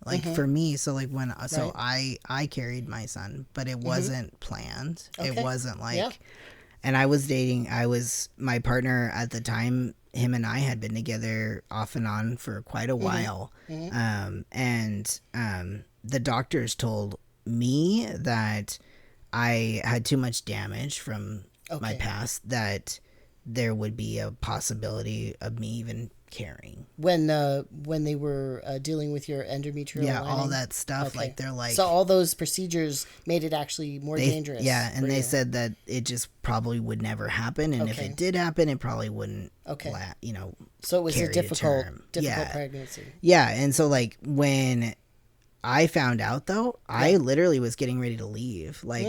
like for me. So like so I carried my son, but it wasn't planned. Okay. It wasn't like, and I was my partner at the time. Him and I had been together off and on for quite a while. And the doctors told me that I had too much damage from my past, that there would be a possibility of me even carrying. When they were dealing with your endometrial lining? All that stuff. Okay. Like they're like, so all those procedures made it actually more dangerous. Yeah, and they said that it just probably would never happen, and if it did happen, it probably wouldn't. So it was a difficult yeah. pregnancy. Yeah, and so like when I found out though, I literally was getting ready to leave. Like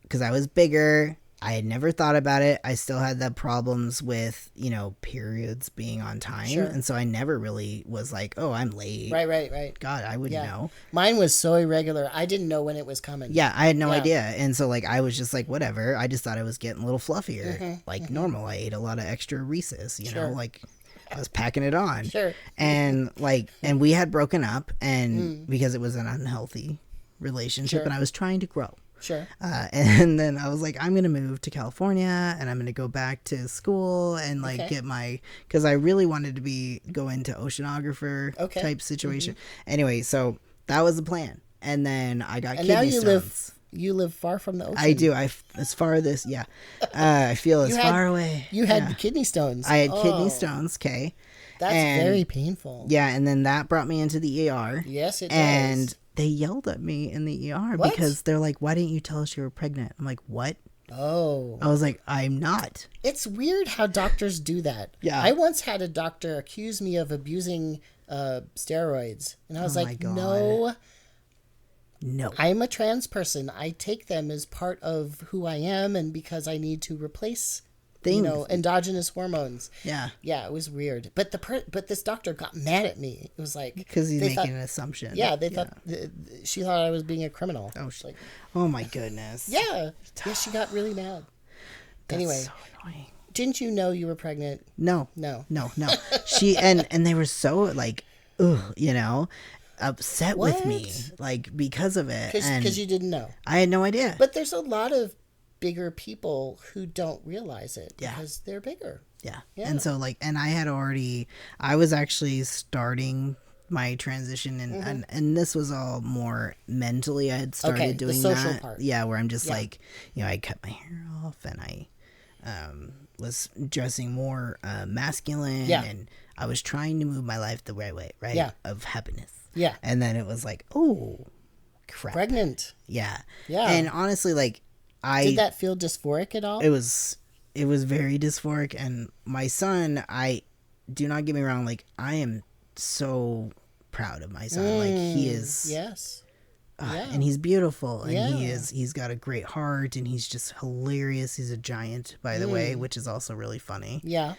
because I was bigger. I had never thought about it. I still had the problems with, periods being on time. Sure. And so I never really was like, oh, I'm late. Right. God, I wouldn't know. Mine was so irregular. I didn't know when it was coming. Yeah, I had no idea. And so like I was just like, whatever. I just thought I was getting a little fluffier. Normal. I ate a lot of extra Reese's, you know, like I was packing it on. Sure. And like, and we had broken up and because it was an unhealthy relationship and I was trying to grow. Sure. And then I was like, I'm going to move to California and I'm going to go back to school and like get because I really wanted to go into oceanographer type situation. Anyway, so that was the plan. And then I got kidney stones. You live far from the ocean. I do. As far as I feel as far away. You had kidney stones. I had kidney stones. Okay. That's very painful. Yeah. And then that brought me into the ER. Yes, it does. And they yelled at me in the ER because they're like, why didn't you tell us you were pregnant? I'm like, what? Oh. I was like, I'm not. It's weird how doctors do that. Yeah. I once had a doctor accuse me of abusing steroids. And I was like, no. I'm a trans person. I take them as part of who I am and because I need to replace endogenous hormones. Yeah. Yeah, it was weird. But this doctor got mad at me. It was like because he's making an assumption. Yeah, they thought she thought I was being a criminal. Oh, like, oh my goodness. Yeah. Yeah, she got really mad. Anyway, so annoying. Didn't you know you were pregnant? No. She and they were so like, upset with me, like because of it, because you didn't know. I had no idea. But there's a lot of bigger people who don't realize it because they're bigger. Yeah. And so like, and I was actually starting my transition and this was all more mentally. I had started doing the social that. Part. Yeah. Where I'm just like, I cut my hair off and I was dressing more masculine and I was trying to move my life the right way, right? Yeah. Of happiness. Yeah. And then it was like, oh, crap. Pregnant. Yeah. Yeah. And honestly, like, did that feel dysphoric at all? It was very dysphoric. And my son, do not get me wrong, like, I am so proud of my son. Like, he is. Yes. And he's beautiful and he's got a great heart and he's just hilarious. He's a giant, by the way, which is also really funny. Yeah.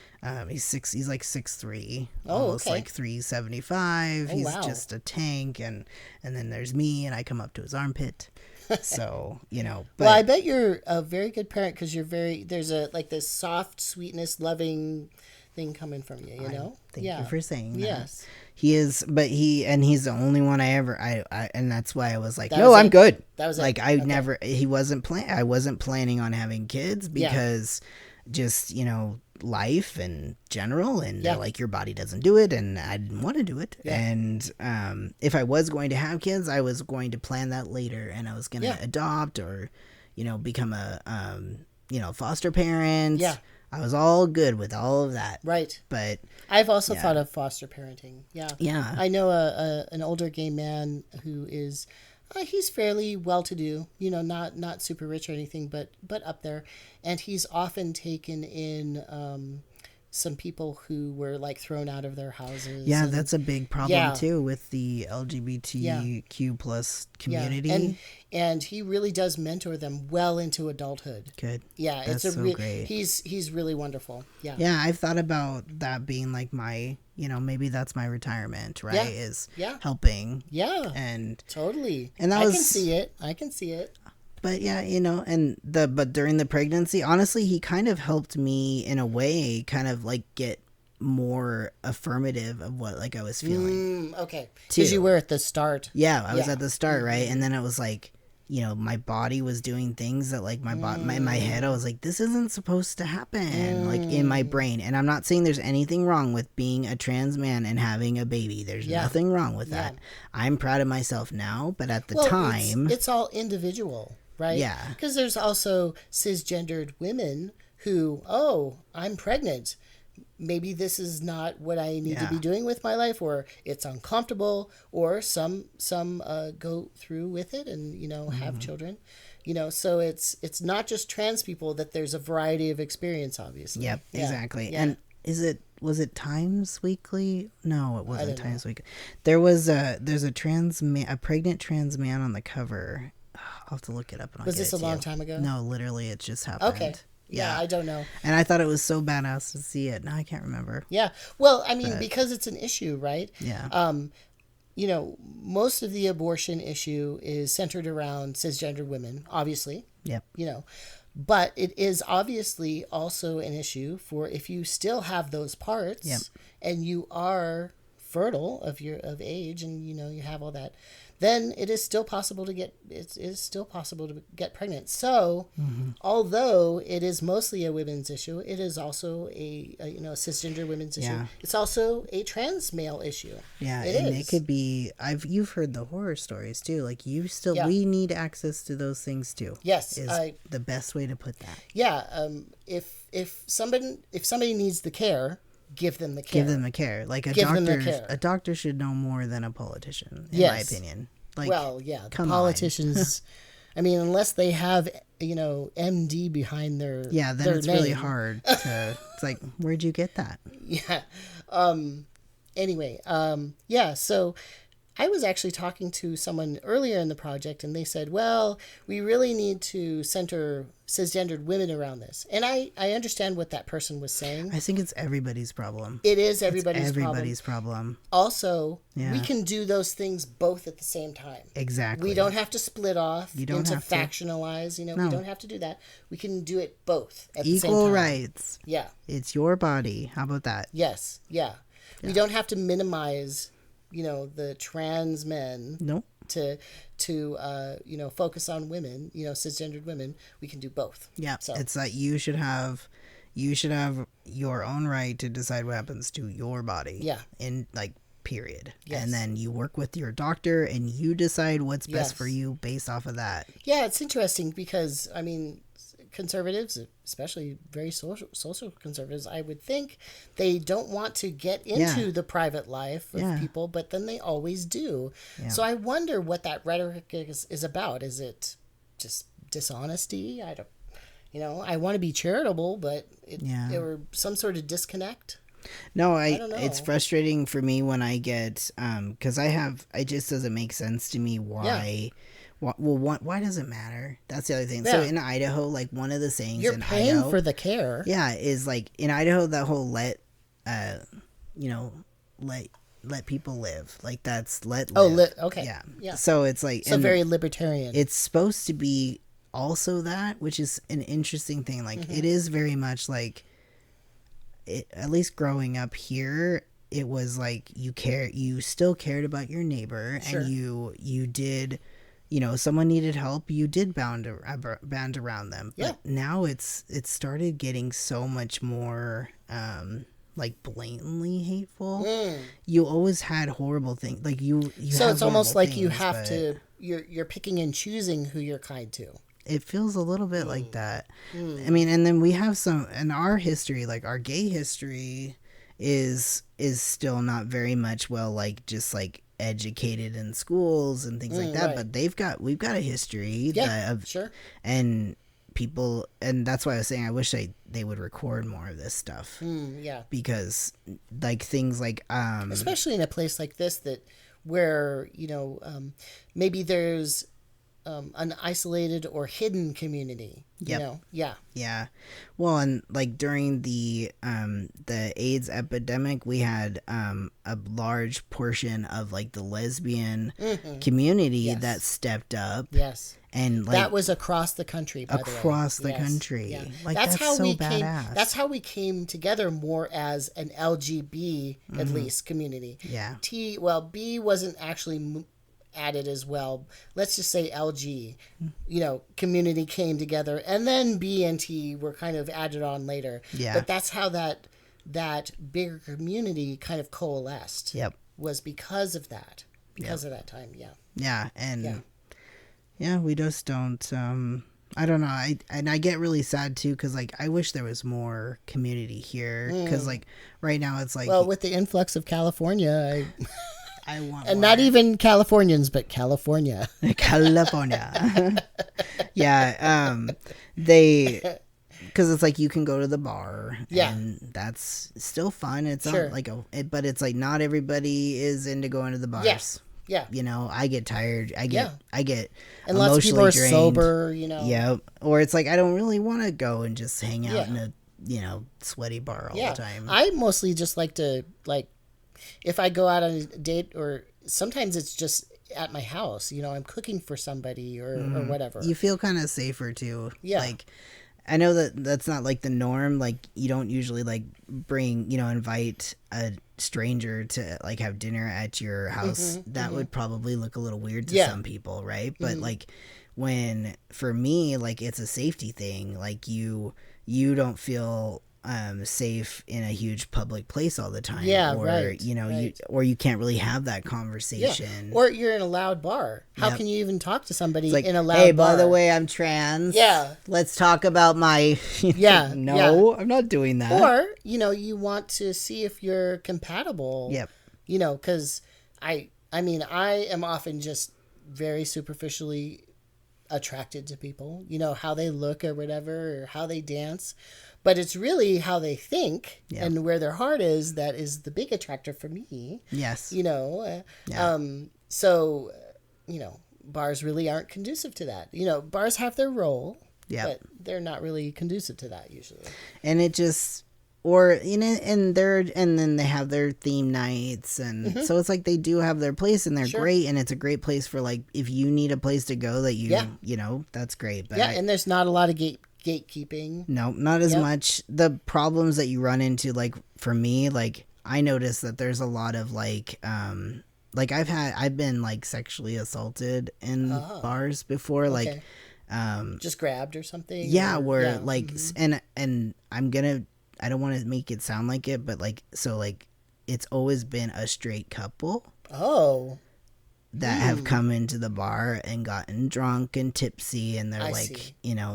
He's like 6'3", almost like 375. He's just a tank. And then there's me and I come up to his armpit. So, but well, I bet you're a very good parent because there's this soft sweetness, loving thing coming from you, you know? Thank you for saying that. Yes. He is, but he's the only one and that's why I was like, no, I'm good. That was like, I wasn't planning on having kids because just, life in general and they're like, your body doesn't do it. And I didn't want to do it. Yeah. And, if I was going to have kids, I was going to plan that later and I was going to adopt or, become a, foster parent. Yeah. I was all good with all of that. Right. But I've also thought of foster parenting. Yeah. Yeah. I know an older gay man who is, he's fairly well-to-do, not super rich or anything, but up there. And he's often taken in some people who were like thrown out of their houses. Yeah, that's a big problem too with the LGBTQ plus community. Yeah. And he really does mentor them well into adulthood. Good. Yeah, that's great. He's really wonderful. Yeah. Yeah, I've thought about that being like my, maybe that's my retirement, right? Yeah. Is helping. Yeah. And totally. And I can see it. But yeah, but during the pregnancy, honestly, he kind of helped me in a way, kind of like get more affirmative of what like I was feeling. Okay. Because you were at the start. Yeah, I was at the start, right? And then it was like, you know, my body was doing things that like in my head I was like, this isn't supposed to happen, like in my brain. And I'm not saying there's anything wrong with being a trans man and having a baby. There's nothing wrong with that. I'm proud of myself now, but at the time it's all individual, right? Yeah. Because there's also cisgendered women who, oh, I'm pregnant. Maybe this is not what I need to be doing with my life, or it's uncomfortable, or some go through with it and, you know, have children, you know, so it's not just trans people, that there's a variety of experience, obviously. Yep, exactly. Yeah. And was it Times Weekly? No, it wasn't Times Weekly. There's a pregnant trans man on the cover. I'll have to look it up. And was this a long time ago? No, literally it just happened. Okay. Yeah, I don't know. And I thought it was so badass to see it. Now I can't remember. Yeah. Well, I mean, because it's an issue, right? Yeah. You know, most of the abortion issue is centered around cisgender women, obviously. Yep. You know, but it is obviously also an issue for if you still have those parts and you are fertile of age and, you know, you have all that, then it is still possible to get pregnant. So, although it is mostly a women's issue, it is also a cisgender women's issue. Yeah. It's also a trans male issue. Yeah, it could be. You've heard the horror stories too. Like we need access to those things too. Yes, is the best way to put that. Yeah. If somebody needs the care, give them the care. Give them the care. Like a doctor should know more than a politician, in my opinion. Like, well, yeah, the politicians. I mean, unless they have, you know, MD behind their then it's name. Really hard to. It's like, where'd you get that? Yeah. Anyway. Yeah. So I was actually talking to someone earlier in the project, and they said, well, we really need to center cisgendered women around this. And I understand what that person was saying. I think it's everybody's problem. It is everybody's problem. Also, we can do those things both at the same time. Exactly. We don't have to split off into factionalize. You know, we don't have to do that. We can do it both at the same time. Equal rights. Yeah. It's your body. How about that? Yes. Yeah. We don't have to minimize, you know, the trans men to focus on women, you know, cisgendered women. We can do both. Yeah. So it's like you should have your own right to decide what happens to your body. Yeah. In like period. Yes. And then you work with your doctor and you decide what's best for you based off of that. Yeah, it's interesting because I mean, conservatives, especially very social conservatives, I would think they don't want to get into the private life of people, but then they always do. Yeah. So I wonder what that rhetoric is about. Is it just dishonesty? I don't, you know, I want to be charitable, but or some sort of disconnect. No, I don't know. It's frustrating for me when I get, because it just doesn't make sense to me why. Yeah. Why does it matter? That's the other thing. Yeah. So in Idaho, like one of the sayings you're paying for the care. Yeah, is like in Idaho that whole let people live. Like that's let live. Okay. Yeah. So it's like very libertarian. It's supposed to be also that, which is an interesting thing. Like it is very much like it. At least growing up here, it was like you still cared about your neighbor, and you did. You know, someone needed help, you did band around them. Yeah. But now it's started getting so much more like blatantly hateful. You always had horrible things. Like you so it's almost like you have to you're picking and choosing who you're kind to. It feels a little bit like that. I mean, and then we have some in our history, like our gay history is still not very much just educated in schools and things like that, but we've got a history and people, and that's why I was saying I wish they would record more of this stuff. Because like things like especially in a place like this where you know maybe there's an isolated or hidden community. You know? Yeah. Yeah. Well, and like during the AIDS epidemic, we had a large portion of like the lesbian community that stepped up. Yes. And like, that was across the country, by the way. Across the country. Yeah. Like that's how so badass. That's how we came together more as an LGB, at least, community. Yeah. B wasn't actually added as well. Let's just say LG, community came together, and then B and T were kind of added on later. Yeah. But that's how that bigger community kind of coalesced. Yep. Was because of that. Because of that time. Yeah. Yeah. And yeah, we just don't, I don't know. I get really sad too, because like I wish there was more community here, because like right now it's like, well, with the influx of California, I want and more. not even Californians, but California. Yeah. Because it's like you can go to the bar, and that's still fun. It's not like but it's like not everybody is into going to the bars. Yes. Yeah. I get tired. I get and lots of people are drained. sober, Yeah. Or it's like I don't really want to go and just hang out in a sweaty bar all the time. I mostly just like to if I go out on a date, or sometimes it's just at my house, I'm cooking for somebody or whatever. You feel kind of safer too. Yeah. Like I know that's not like the norm. Like you don't usually like bring, invite a stranger to like have dinner at your house. That would probably look a little weird to some people, right? But like for me, like it's a safety thing. Like you don't feel safe in a huge public place all the time. Yeah, or, right. You can't really have that conversation. Yeah. Or you're in a loud bar. How can you even talk to somebody in a loud bar? Hey, by the way, I'm trans. Yeah. Let's talk about my... No, I'm not doing that. Or, you want to see if you're compatible. Yep. Because I am often just very superficially attracted to people. How they look or whatever, or how they dance. But it's really how they think and where their heart is that is the big attractor for me. Yes. So, bars really aren't conducive to that. Bars have their role, but they're not really conducive to that usually. And it just, and then they have their theme nights. And so it's like they do have their place and they're great. And it's a great place for like, if you need a place to go that that's great. But and there's not a lot of gatekeeping. No, not as much. The problems that you run into, like for me, like I noticed that there's a lot of like I've been like sexually assaulted in bars before, like just grabbed or something. And I don't want to make it sound like it, but like so like it's always been a straight couple. Oh. That have come into the bar and gotten drunk and tipsy, and they're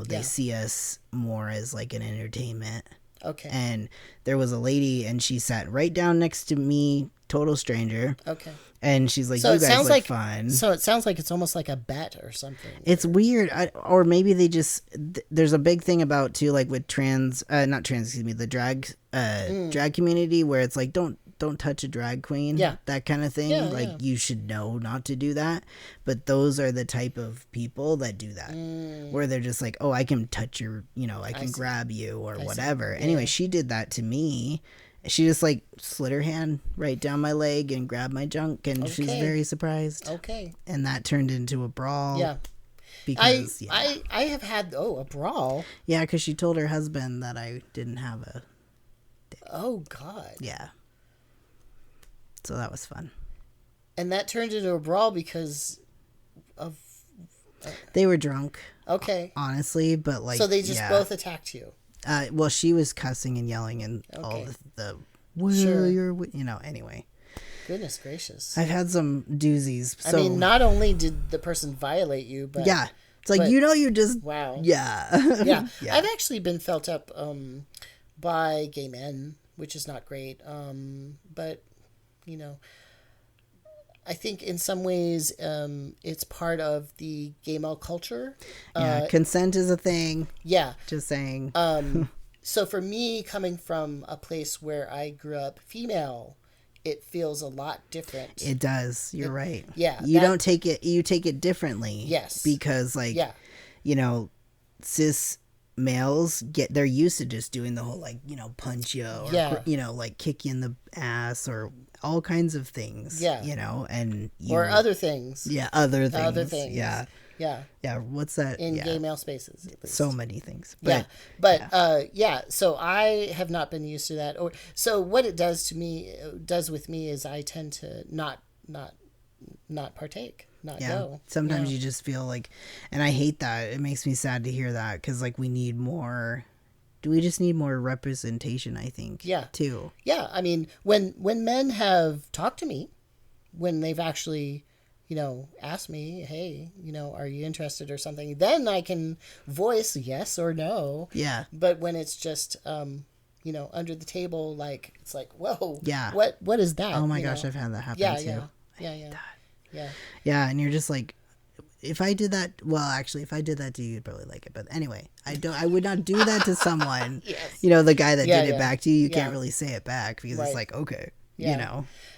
they see us more as like an entertainment. Okay. And there was a lady, and she sat right down next to me, total stranger. Okay. And she's like, "You guys look fun." So it sounds like it's almost like a bet or something. It's weird, or maybe they just. There's a big thing about too, like with the drag community, where it's like don't touch a drag queen, that kind of thing. You should know not to do that. But those are the type of people that do that, where they're just like, oh, I can touch your, I can grab you or whatever. Anyway, she did that to me. She just like slid her hand right down my leg and grabbed my junk, and she's very surprised. Okay. And that turned into a brawl. Yeah. Because I have had a brawl. Yeah, because she told her husband that I didn't have a dick. Oh God. Yeah. So that was fun. And that turned into a brawl because of... they were drunk. Okay. Honestly, but like... So they just both attacked you? Well, she was cussing and yelling and all the... anyway. Goodness gracious. I've had some doozies. I mean, not only did the person violate you, but... Yeah. It's like, you just... Wow. Yeah. Yeah. I've actually been felt up by gay men, which is not great. But... I think in some ways it's part of the gay male culture. Consent is a thing. Yeah. Just saying. So for me, coming from a place where I grew up female it feels a lot different. It does. You're right. Yeah. You don't take it. You take it differently. Yes. Because cis males they're used to just doing the whole punch you or kick you in the ass or all kinds of things. Yeah. Or other things. Yeah. Other things. Yeah. Yeah. What's that? In gay male spaces. So many things. So I have not been used to that. So what it does with me is I tend to not partake. Go. Sometimes you just feel like, and I hate that. It makes me sad to hear that because we need more. We just need more representation, I think. Yeah. Too. Yeah. I mean, when men have talked to me, when they've actually, asked me, hey, are you interested or something, then I can voice yes or no. Yeah. But when it's just, under the table, it's like, whoa. Yeah. What is that? Oh my gosh, I've had that happen too. Yeah, and you're just like, if I did that, if I did that to you, you'd probably like it. But anyway, I would not do that to someone. Yes. The guy that did it back to you, you can't really say it back because it's like, okay,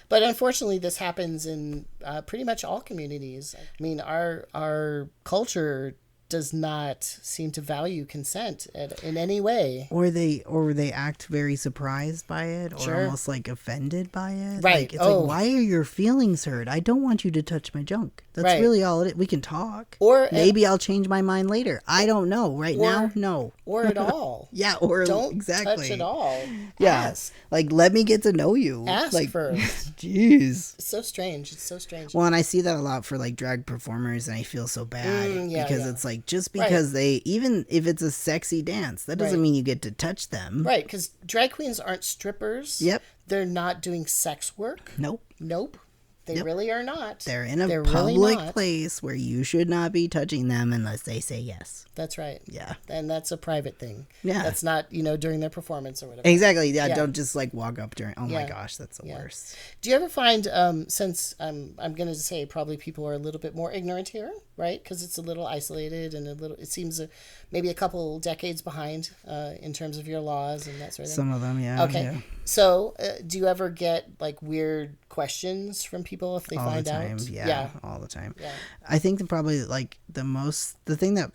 But unfortunately, this happens in pretty much all communities. I mean, our culture does not seem to value consent in any way. Or they act very surprised by it or almost offended by it. Right. It's why are your feelings hurt? I don't want you to touch my junk. That's really all it is. We can talk. Or maybe I'll change my mind later. I don't know. Now, no. Or at all. Yeah, or don't touch at all. Yeah. Ask. Let me get to know you. Ask first. Jeez. It's so strange. It's so strange. Well, and I see that a lot for drag performers, and I feel so bad because it's just because they, even if it's a sexy dance, that doesn't mean you get to touch them. Right, because drag queens aren't strippers. Yep. They're not doing sex work. Nope. They really are not. They're in a public place where you should not be touching them unless they say yes. That's right. Yeah. And that's a private thing. Yeah. That's not, during their performance or whatever. Exactly. Yeah. Don't just walk up during. Oh my gosh, that's the worst. Do you ever find, since I'm going to say probably people are a little bit more ignorant here, right? Because it's a little isolated and it seems maybe a couple decades behind in terms of your laws and that sort of thing. Some of them, yeah. Okay. Yeah. So do you ever get weird questions from people if they all find the time. out? Yeah, all the time. Yeah. I think that probably the thing that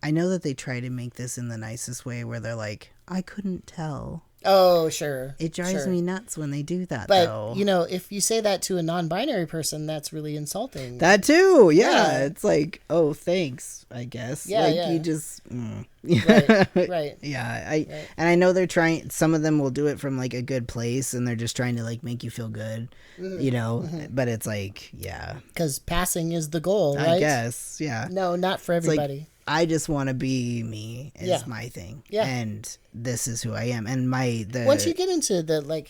I know that they try to make this in the nicest way where they're like, I couldn't tell. Oh, sure. It drives me nuts when they do that, but, though. If you say that to a non-binary person, that's really insulting. That too, yeah. It's like, oh, thanks, I guess. Yeah, you just... Right. Yeah, and I know they're trying... Some of them will do it from, a good place, and they're just trying to, make you feel good, But it's yeah. Because passing is the goal, right? I guess, yeah. No, not for everybody. I just want to be me is my thing. Yeah. And this is who I am. And once you get into the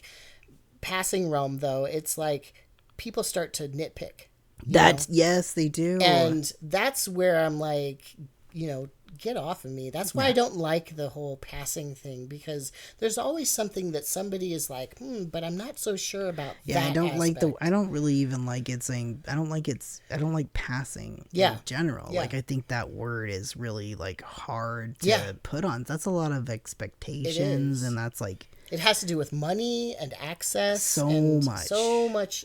passing realm though, it's people start to nitpick. Yes, they do. And that's where I'm get off of me. That's why I don't like the whole passing thing, because there's always something that somebody is but I'm not so sure about that I don't aspect. I don't really even like it saying, I don't like passing in general. Yeah. I think that word is really hard to put on. That's a lot of expectations, and that's it has to do with money and access. So much.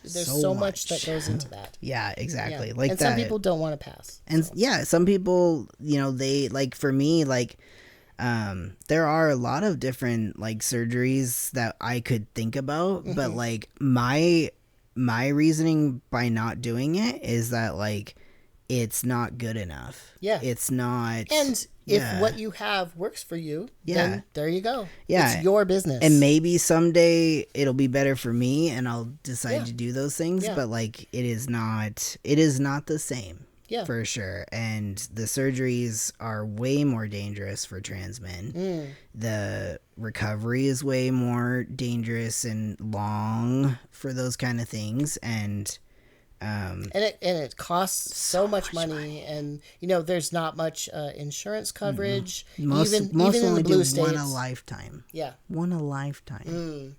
There's so much that goes into that. Yeah, exactly. Yeah. And some people don't want to pass. And some people, they for me, there are a lot of different surgeries that I could think about, but my reasoning by not doing it is that it's not good enough. Yeah. It's not. And if what you have works for you, then there you go. Yeah. It's your business. And maybe someday it'll be better for me and I'll decide to do those things. Yeah. But it is not the same. Yeah. For sure. And the surgeries are way more dangerous for trans men. The recovery is way more dangerous and long for those kind of things. And it costs so much money, and there's not much insurance coverage. Most even in the blue states, one a lifetime. Yeah, one a lifetime.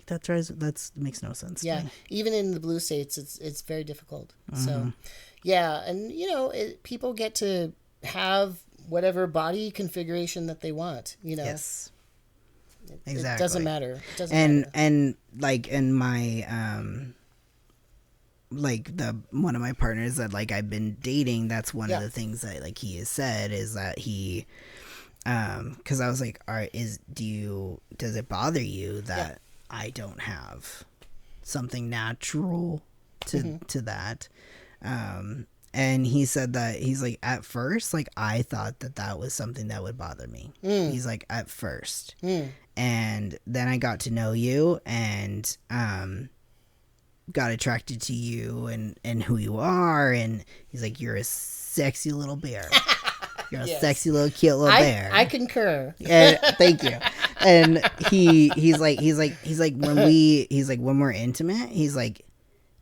That makes no sense. Yeah, even in the blue states, it's very difficult. So, yeah, and people get to have whatever body configuration that they want. Yes. Exactly. It doesn't matter. It doesn't matter. And like in my like one of my partners that like I've been dating, that's one of the things that like he has said is that he because I was like, all right, does it bother you that I don't have something natural to that? And he said that he's like, at first, like I thought that was something that would bother me. He's like, at first. And then I got to know you and got attracted to you and who you are. And he's like, you're a sexy little bear. You're a sexy little cute little bear. I concur. And, thank you. And he's like when we're intimate, he's like,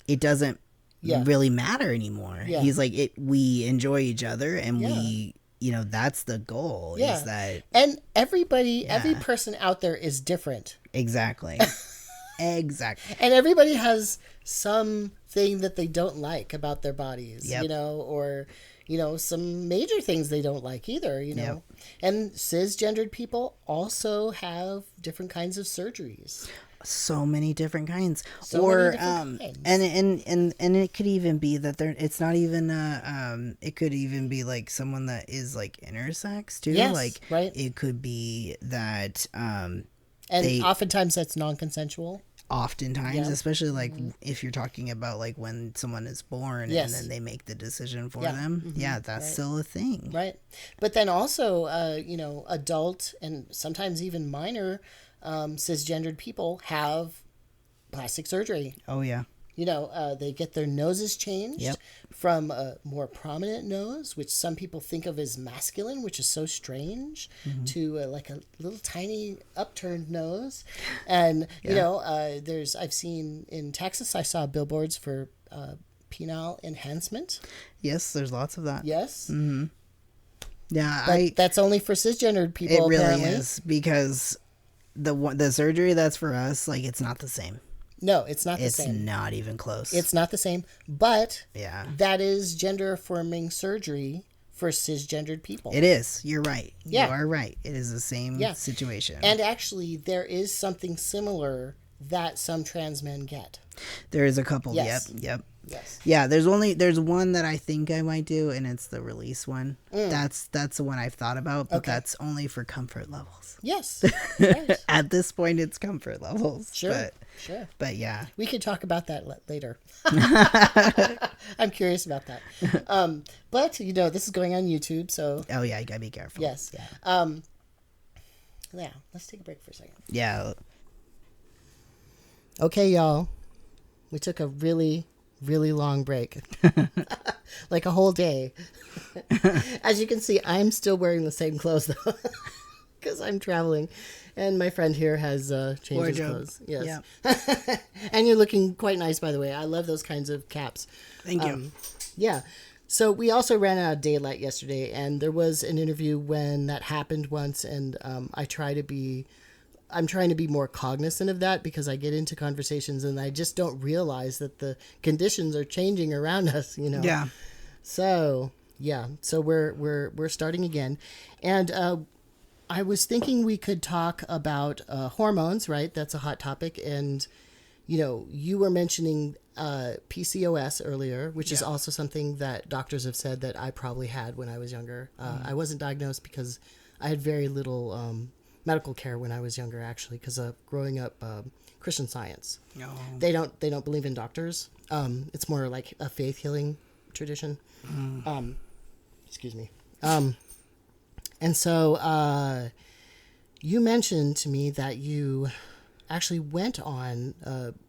it doesn't really matter anymore. He's like, we enjoy each other and we, that's the goal. Is that, and every person out there is different. Exactly. Exactly. And everybody has something that they don't like about their bodies, or some major things they don't like either, And cisgendered people also have different kinds of surgeries. So many different kinds. And it could even be that it's not even it could even be like someone that is like intersex too. Yes, like right. It could be that and oftentimes that's non-consensual. Oftentimes, especially like if you're talking about like when someone is born and then they make the decision for them. That's still a thing. Right. But then also adult and sometimes even minor cisgendered people have plastic surgery. Oh yeah. They get their noses changed from a more prominent nose, which some people think of as masculine, which is so strange, to like a little tiny upturned nose. And, I've seen in Texas, I saw billboards for penile enhancement. Yes, there's lots of that. Yes. Mm-hmm. Yeah. But that's only for cisgendered people, it really apparently. is, because the surgery that's for us, like, it's not the same. No, it's not the same. It's not even close. It's not the same, but that is gender-affirming surgery for cisgendered people. It is. You're right. You are right. It is the same situation. And actually, there is something similar that some trans men get. There is a couple. Yes. Yep. Yes. Yeah, there's one that I think I might do, and it's the release one. That's the one I've thought about, but that's only for comfort levels. Yes. Right. At this point, it's comfort levels. Sure. But yeah. We could talk about that later. I'm curious about that. But, this is going on YouTube, so... Oh, yeah, you gotta be careful. Yes. Yeah. Let's take a break for a second. Yeah. Okay, y'all. We took a really long break. Like a whole day. As you can see, I'm still wearing the same clothes, though. Because I'm traveling. And my friend here has changed his clothes. Yes. Yeah. And you're looking quite nice, by the way. I love those kinds of caps. Thank you. Yeah. So we also ran out of daylight yesterday, and there was an interview when that happened once, and I'm trying to be more cognizant of that, because I get into conversations and I just don't realize that the conditions are changing around us, Yeah. So, So we're starting again. And I was thinking we could talk about hormones, right? That's a hot topic. And, you were mentioning PCOS earlier, which is also something that doctors have said that I probably had when I was younger. I wasn't diagnosed because I had very little medical care when I was younger, actually, because of growing up Christian Science. Oh. They don't believe in doctors. It's more like a faith healing tradition. Excuse me. And so you mentioned to me that you actually went on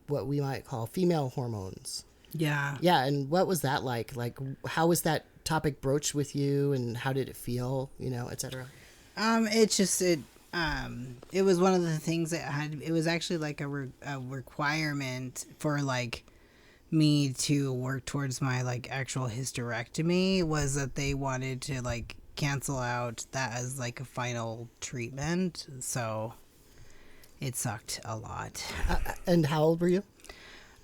what we might call female hormones. Yeah. Yeah, and what was that like? Like, how was that topic broached with you, and how did it feel, et cetera? It was one of the things that it was actually like a requirement for like me to work towards my like actual hysterectomy, was that they wanted to like cancel out that as like a final treatment. So it sucked a lot. And how old were you?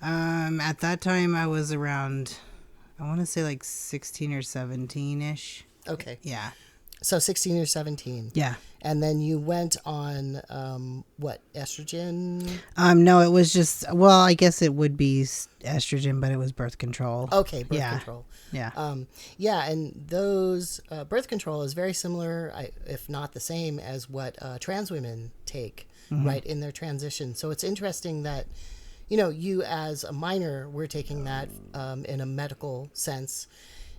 At that time I was around, I want to say like 16 or 17 ish. Okay. Yeah. So 16 or 17. Yeah. And then you went on, estrogen? No, it was just, well, I guess it would be estrogen, but it was birth control. Okay, birth control. Yeah. And those, birth control is very similar, if not the same, as what trans women take, right, in their transition. So it's interesting that, you as a minor were taking that in a medical sense.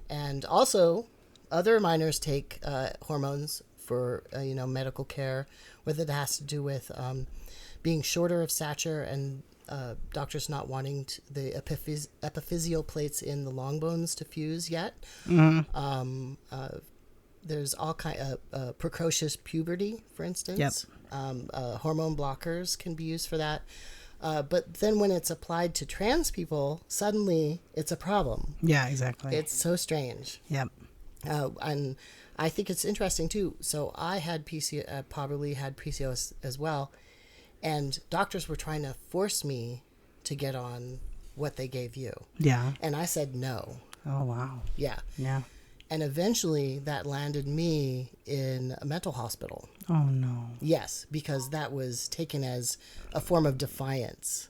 And also, other minors take hormones for medical care, whether that has to do with being shorter of stature and doctors not wanting the epiphyseal plates in the long bones to fuse yet. There's all kind of precocious puberty, for instance. Yep. Hormone blockers can be used for that. But then when it's applied to trans people, suddenly it's a problem. Yeah, exactly. It's so strange. Yep. And I think it's interesting too. So I had probably had PCOS as well, and doctors were trying to force me to get on what they gave you. Yeah. And I said no. Oh, wow. Yeah. Yeah. And eventually that landed me in a mental hospital. Oh, no. Yes, because that was taken as a form of defiance.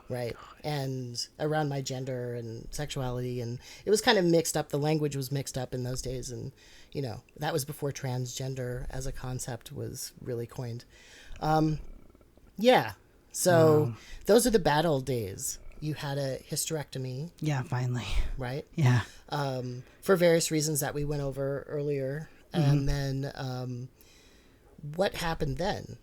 Right. And around my gender and sexuality. And it was kind of mixed up. The language was mixed up in those days. And, that was before transgender as a concept was really coined. Yeah. So those are the bad old days. You had a hysterectomy. Yeah, finally. Right? Yeah. For various reasons that we went over earlier. And then what happened then?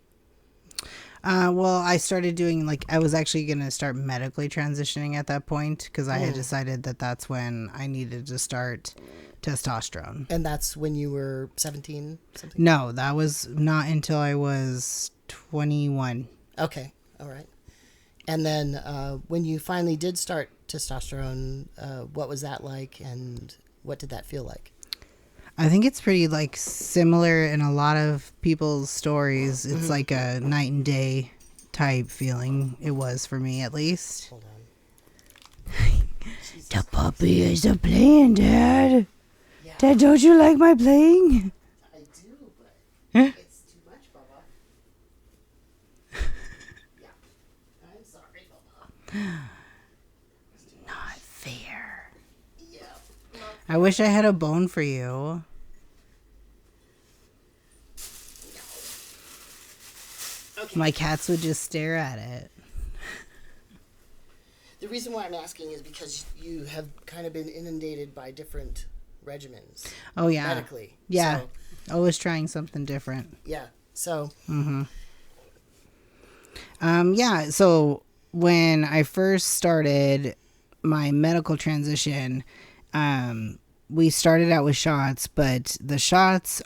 Well, I started doing, I was actually going to start medically transitioning at that point because I had decided that that's when I needed to start testosterone. And that's when you were 17? Something? No, that was not until I was 21. Okay. All right. And then when you finally did start testosterone, what was that like and what did that feel like? I think it's pretty similar in a lot of people's stories. It's like a night and day type feeling. It was for me, at least. Hold on. The puppy is a playing, Dad. Yeah. Dad, don't you like my playing? I do, but it's too much, Bubba. Yeah. I'm sorry, Bubba. Not fair. Yeah. I wish I had a bone for you. Okay. My cats would just stare at it. The reason why I'm asking is because you have kind of been inundated by different regimens. Oh, yeah. Medically. Yeah. So, Always trying something different. yeah. So. Yeah. So when I first started my medical transition, we started out with shots, but the shots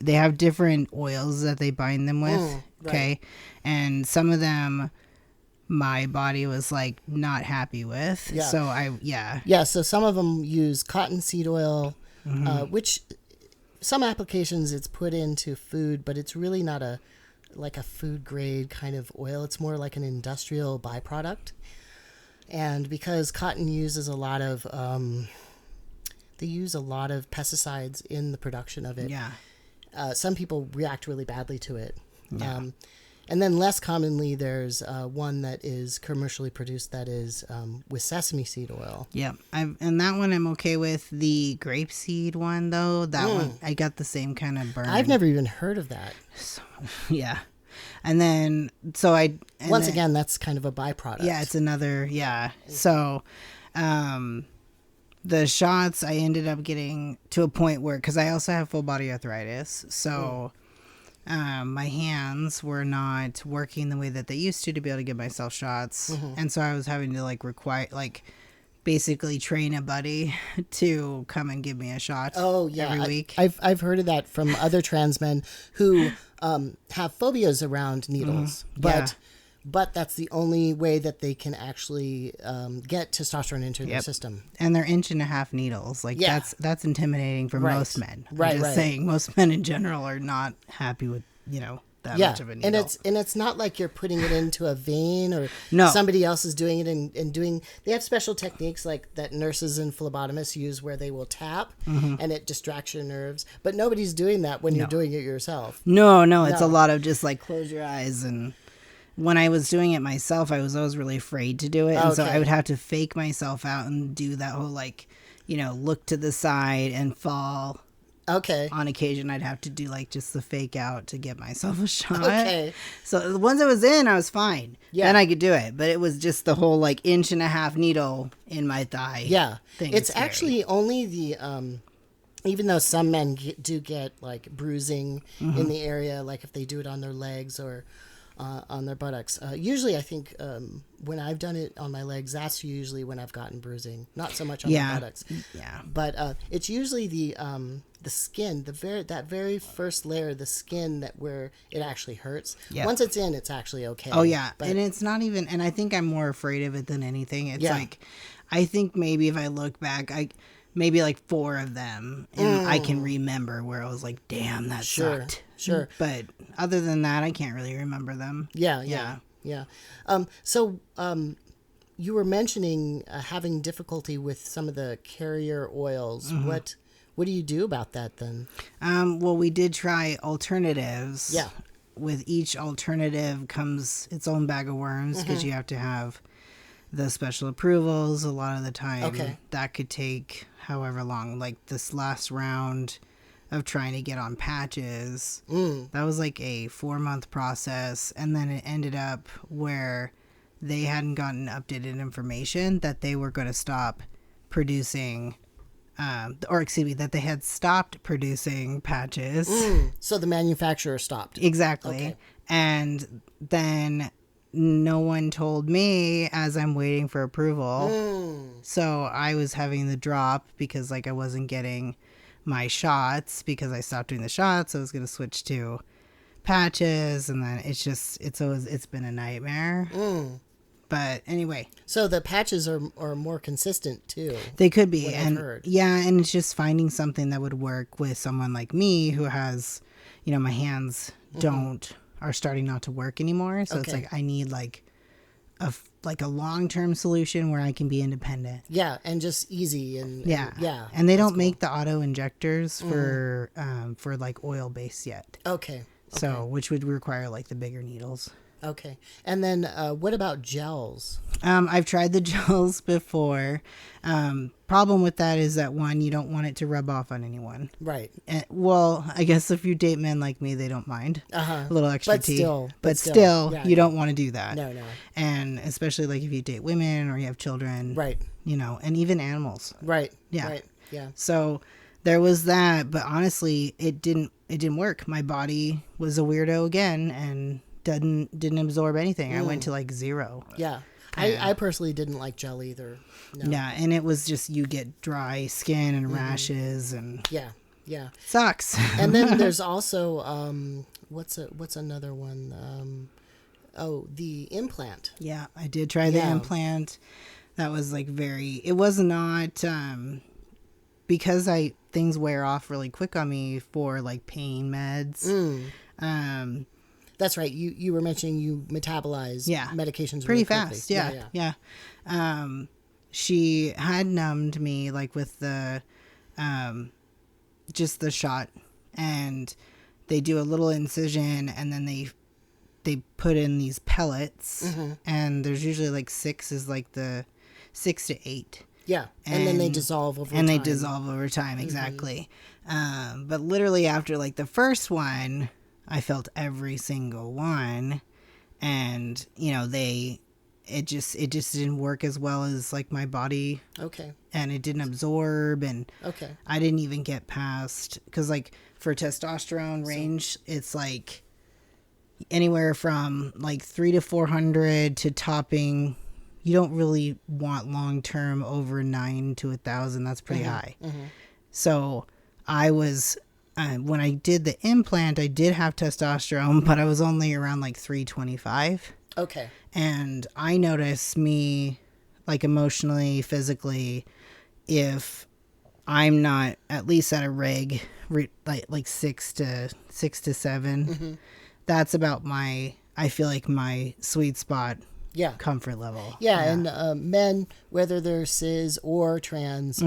they have different oils that they bind them with. Right. Okay. And some of them my body was not happy with. Yeah. So Yeah. So some of them use cottonseed oil, which some applications it's put into food, but it's really not a food grade kind of oil. It's more like an industrial byproduct. And because cotton uses a lot of, they use a lot of pesticides in the production of it. Yeah. Some people react really badly to it. Yeah. And then less commonly, there's one that is commercially produced that is with sesame seed oil. Yeah. And that one I'm okay with. The grapeseed one, though, that one, I got the same kind of burn. I've never even heard of that. So, yeah. And then, Once again, that's kind of a byproduct. Yeah, it's another, yeah. So, the shots, I ended up getting to a point where, because I also have full body arthritis, so my hands were not working the way that they used to be able to give myself shots. And so I was having to basically train a buddy to come and give me a shot every week. I've heard of that from other trans men who have phobias around needles. But that's the only way that they can actually get testosterone into their system. And they're 1.5-inch needles. That's intimidating for most men. Right, I'm just saying, most men in general are not happy with, that much of a needle. And it's not like you're putting it into a vein or No. somebody else is doing it and doing. They have special techniques like that nurses and phlebotomists use where they will tap and it distracts your nerves. But nobody's doing that when you're doing it yourself. No, it's a lot of just like close your eyes. And when I was doing it myself, I was always really afraid to do it. And so I would have to fake myself out and do that whole like, look to the side and fall. Okay. On occasion, I'd have to do like just the fake out to get myself a shot. Okay. So once I was in, I was fine. Yeah. Then I could do it. But it was just the whole like 1.5 inch needle in my thigh. Yeah. Thing. It's actually only the, even though some men do get like bruising in the area, like if they do it on their legs or on their buttocks. Usually I think when I've done it on my legs, that's usually when I've gotten bruising. Not so much on the buttocks. Yeah. But it's usually the skin, that very first layer, the skin that where it actually hurts. Yeah. Once it's in, it's actually okay. Oh yeah. But, and it's not even, and I think I'm more afraid of it than anything. It's like, I think maybe if I look back, maybe like 4 of them and I can remember where I was like, damn, that sucked. Sure. But other than that, I can't really remember them. Yeah. So you were mentioning having difficulty with some of the carrier oils. What do you do about that then? Well, we did try alternatives. Yeah. With each alternative comes its own bag of worms because you have to have the special approvals a lot of the time. Okay. That could take however long. Like this last round of trying to get on patches, that was like a 4-month process. And then it ended up where they hadn't gotten updated information that they were going to stop producing that they had stopped producing patches. So the manufacturer stopped. Exactly. Okay. And then no one told me as I'm waiting for approval. So I was having the drop because like I wasn't getting my shots because I stopped doing the shots. I was going to switch to patches, and then it's been a nightmare. But anyway. So the patches are more consistent too. They could be. And and it's just finding something that would work with someone like me who has, my hands are starting not to work anymore. So it's like I need like a long-term solution where I can be independent. Yeah, and just easy and And they don't make the auto injectors for like oil-based yet. Okay. So which would require like the bigger needles. Okay. And then what about gels? I've tried the gels before. Problem with that is that one, you don't want it to rub off on anyone. Right. And, well, I guess if you date men like me, they don't mind a little extra tea. But still, you don't want to do that. No. And especially like if you date women or you have children. Right. And even animals. Right. Yeah. Right. Yeah. So there was that, but honestly, it didn't work. My body was a weirdo again and didn't absorb anything. I went to like 0. Yeah. I personally didn't like gel either. No. Yeah, and it was just you get dry skin and rashes and yeah. Sucks. And then there's also what's another one? The implant. Yeah, I did try the implant. That was like it was not because things wear off really quick on me for like pain meds. That's right. You were mentioning you metabolize medications pretty really fast. Yeah. She had numbed me like with the just the shot, and they do a little incision and then they put in these pellets, and there's usually like 6 is like the 6 to 8. Yeah, and then they dissolve over time. And they dissolve over time, exactly. But literally after like the first one, I felt every single one, and it just didn't work as well as like my body. Okay. And it didn't absorb, and I didn't even get past, because like for testosterone range, it's like anywhere from like 300 to 400 to topping. You don't really want long term over 9 to 1,000. That's pretty high. So I was. When I did the implant, I did have testosterone, but I was only around like 325. Okay. And I noticed me, like emotionally, physically, if I'm not at least at a reg, like 6 to 7, that's about I feel like my sweet spot. Yeah. Comfort level. Yeah, and men, whether they're cis or trans,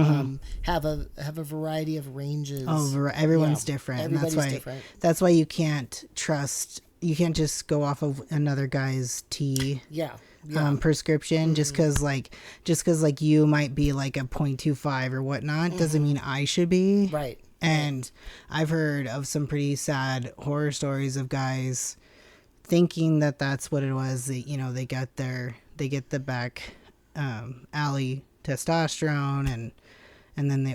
have a variety of ranges. Oh, everyone's different. Everybody's different. That's why you can't trust. You can't just go off of another guy's prescription just because like you might be like a 0.25 or whatnot doesn't mean I should be. Right. And I've heard of some pretty sad horror stories of guys thinking that that's what it was. They, they get the back alley testosterone and then they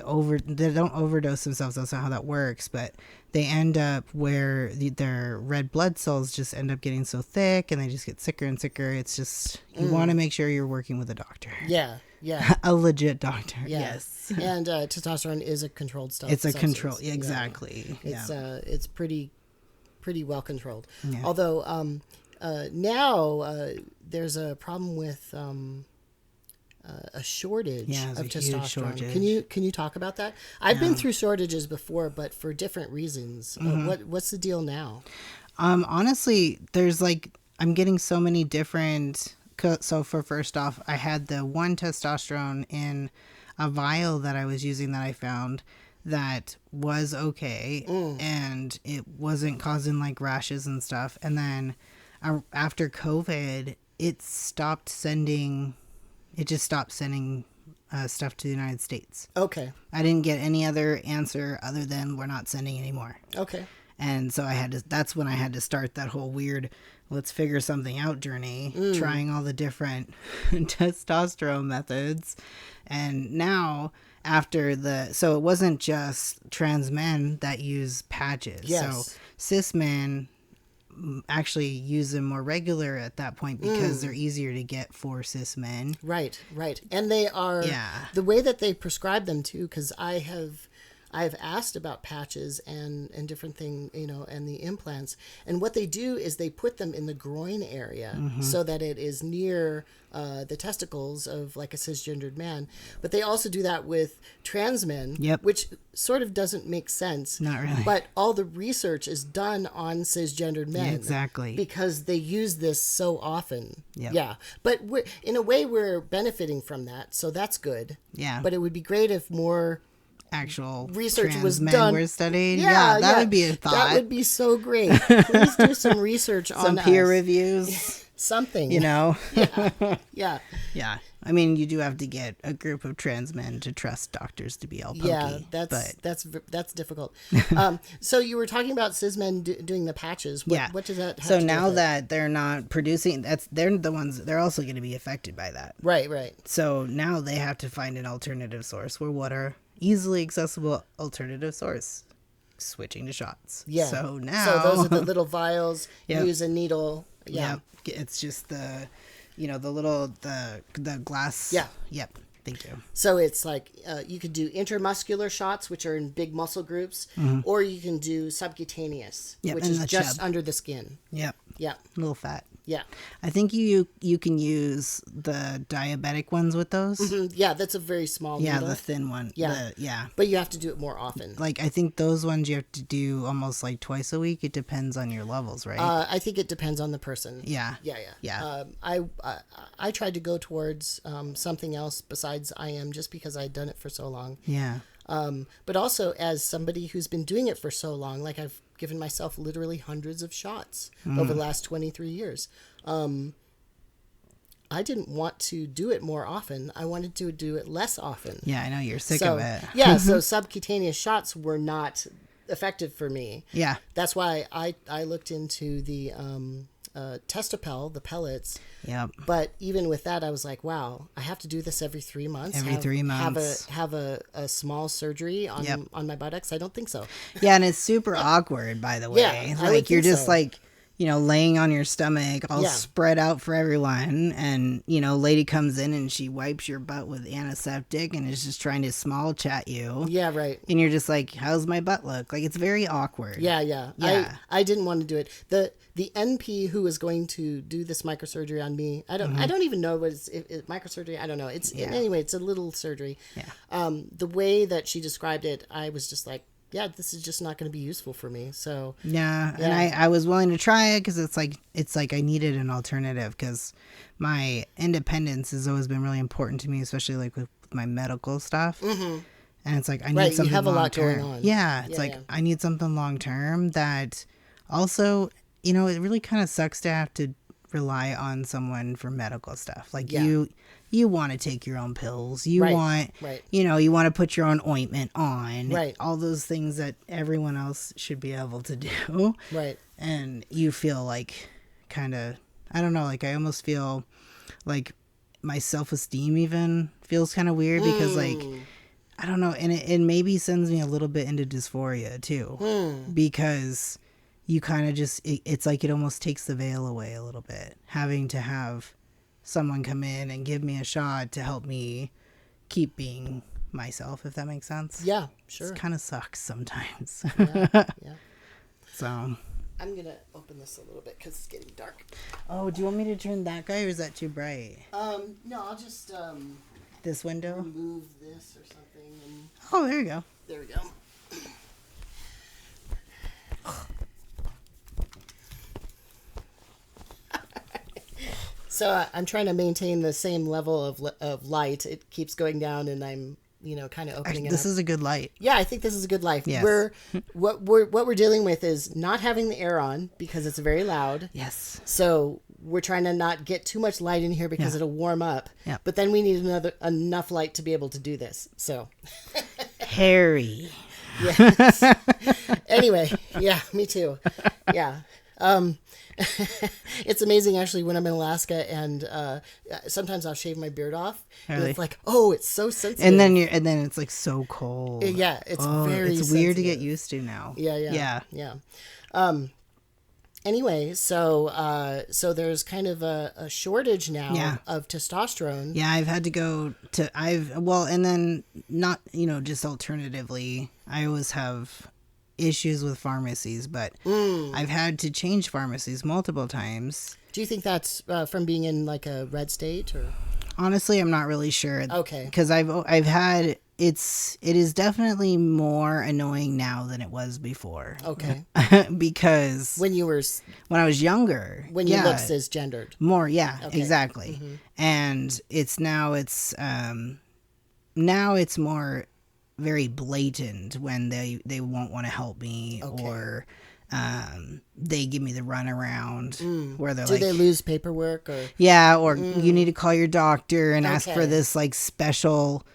don't overdose themselves. That's not how that works, but they end up where their red blood cells just end up getting so thick and they just get sicker and sicker. It's just, you want to make sure you're working with a doctor. Yeah. A legit doctor. Yeah. Yes. And testosterone is a controlled stuff. It's a control. Exactly. It's pretty well controlled. Yeah. Although now there's a problem with a shortage of testosterone. Shortage. Can you talk about that? I've been through shortages before, but for different reasons. What's the deal now? Honestly, there's I'm getting so many different. So for first off, I had the one testosterone in a vial that I was using that I found that was okay, and it wasn't causing rashes and stuff. And then after COVID, it just stopped sending stuff to the United States. Okay. I didn't get any other answer other than we're not sending anymore. Okay. And so that's when I had to start that whole weird let's figure something out journey, trying all the different testosterone methods. And now so it wasn't just trans men that use patches. Yes. So cis men actually use them more regular at that point because they're easier to get for cis men. Right. And they are the way that they prescribe them too, because I've asked about patches and different things, and the implants. And what they do is they put them in the groin area so that it is near the testicles of a cisgendered man. But they also do that with trans men, which sort of doesn't make sense. Not really. But all the research is done on cisgendered men. Yeah, exactly. Because they use this so often. Yep. Yeah. But in a way, we're benefiting from that. So that's good. Yeah. But it would be great if more actual research trans was men done. were studied. Yeah, that would be a thought. That would be so great. Please do some research on some peer reviews. Something. Yeah. Yeah. I mean, you do have to get a group of trans men to trust doctors to be all pokey. Yeah, that's difficult. So you were talking about cis men doing the patches. What does that have so to now do with that they're not producing, they're the ones, they're also going to be affected by that. Right. So now they have to find an alternative source. What are easily accessible alternative source? Switching to shots. Yeah. So now. So those are the little vials. Use a needle. Yeah. Yep. It's just the glass. Yeah. Yep. Thank you. So it's you could do intramuscular shots, which are in big muscle groups, or you can do subcutaneous, which is just under the skin. Yep. Yeah. A little fat. Yeah. I think you can use the diabetic ones with those. Mm-hmm. Yeah, that's a very small needle. The thin one. Yeah. But you have to do it more often. I think those ones you have to do almost twice a week. It depends on your levels, right? I think it depends on the person. Yeah. Yeah. I tried to go towards something else besides IM just because I'd done it for so long. Yeah. But also as somebody who's been doing it for so long, I've given myself literally hundreds of shots over the last 23 years. I didn't want to do it more often. I wanted to do it less often. Yeah, I know you're sick of it. Yeah, so subcutaneous shots were not effective for me. Yeah. That's why I looked into the Testopel, the pellets. Yep. But even with that, I was like, wow, I have to do this every 3 months. Every 3 months. Have a small surgery on my buttocks. I don't think so. Yeah, and it's super awkward, by the way. Yeah, you're just laying on your stomach, all spread out for everyone, and lady comes in and she wipes your butt with antiseptic and is just trying to small chat you. Yeah, right. And you're just like, how's my butt look? It's very awkward. Yeah. I didn't want to do it. The NP who was going to do this microsurgery on me, I don't even know what it's microsurgery. I don't know. Anyway, it's a little surgery. Yeah. The way that she described it, I was just like, yeah, this is just not going to be useful for me. So yeah. And I was willing to try it because it's like I needed an alternative because my independence has always been really important to me, especially like with my medical stuff. Mm-hmm. And it's like I need something you have a lot long-term. going on. Yeah, it's I need something long term that also, you know, it really kind of sucks to have to rely on someone for medical stuff. Like you want to take your own pills. You want, you know, you want to put your own ointment on. Right. All those things that everyone else should be able to do. Right. And you feel like kind of, I don't know, like I almost feel like my self-esteem even feels kind of weird because like, I don't know. And it maybe sends me a little bit into dysphoria too, because you kind of just, it's like it almost takes the veil away a little bit, having to have someone come in and give me a shot to help me keep being myself, if that makes sense. Yeah, sure. It kind of sucks sometimes. Yeah. So I'm going to open this a little bit because it's getting dark. Oh, do you want me to turn that guy or is that too bright? No, I'll just this window? Remove this or something. And oh, there you go. There we go. So I'm trying to maintain the same level of light. It keeps going down, and I'm, you know, kind of opening it this up. Is a good light. Yeah, I think this is a good light. Yes. What we're dealing with is not having the air on because it's very loud. Yes. So we're trying to not get too much light in here because it'll warm up. Yeah. But then we need enough light to be able to do this. So Harry. Yes. Anyway, yeah, me too. Yeah. It's amazing actually when I'm in Alaska and sometimes I'll shave my beard off. Really? And it's like, oh, it's so sensitive. And then it's like so cold. Yeah, it's very it's sensitive. weird to get used to now. Yeah. Anyway, so there's kind of a shortage now of testosterone. Yeah, I've had to go to and then not, you know, just alternatively, I always have issues with pharmacies, but I've had to change pharmacies multiple times. Do you think that's from being in like a red state or? Honestly, I'm not really sure. Okay. Because I've had it is definitely more annoying now than it was before. Okay. Because when I was younger, when you looked cisgendered. More, yeah, okay. Exactly. Mm-hmm. And now it's more very blatant when they won't want to help me or they give me the runaround where they're do they lose paperwork or you need to call your doctor and ask for this like special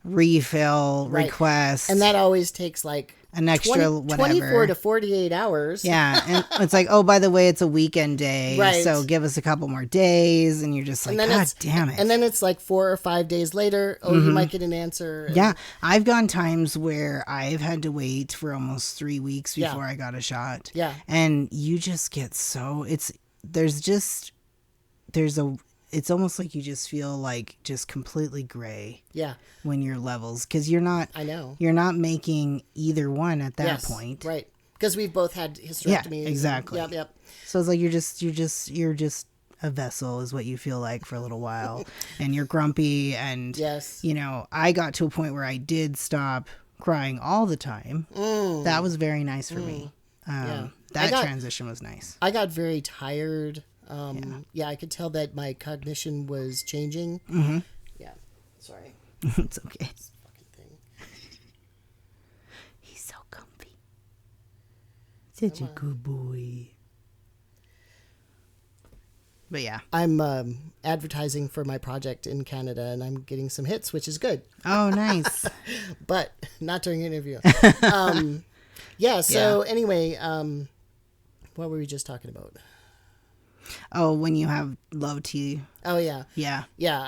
refill request, and that always takes like an extra 24 to 48 hours. Yeah, and it's like, oh, by the way, it's a weekend day, so give us a couple more days, and you're just like, God damn it. And then it's like 4 or 5 days later, you might get an answer. Yeah, I've gone times where I've had to wait for almost 3 weeks before I got a shot. Yeah. And you just get it's almost like you just feel like just completely gray. Yeah. When your levels, because you're not making either one at that point. Right. Because we've both had hysterectomies. Yeah, exactly. Yep. So it's like you're just a vessel is what you feel like for a little while, and you're grumpy, and you know, I got to a point where I did stop crying all the time. That was very nice for me. That transition was nice. I got very tired. I could tell that my cognition was changing. Mm-hmm. Yeah, sorry. It's okay. This fucking thing. He's so comfy. Such a good boy. But yeah. I'm advertising for my project in Canada, and I'm getting some hits, which is good. Oh, nice. But not during an interview. Anyway, what were we just talking about? Oh, when you have low T. Oh, yeah. Yeah. Yeah,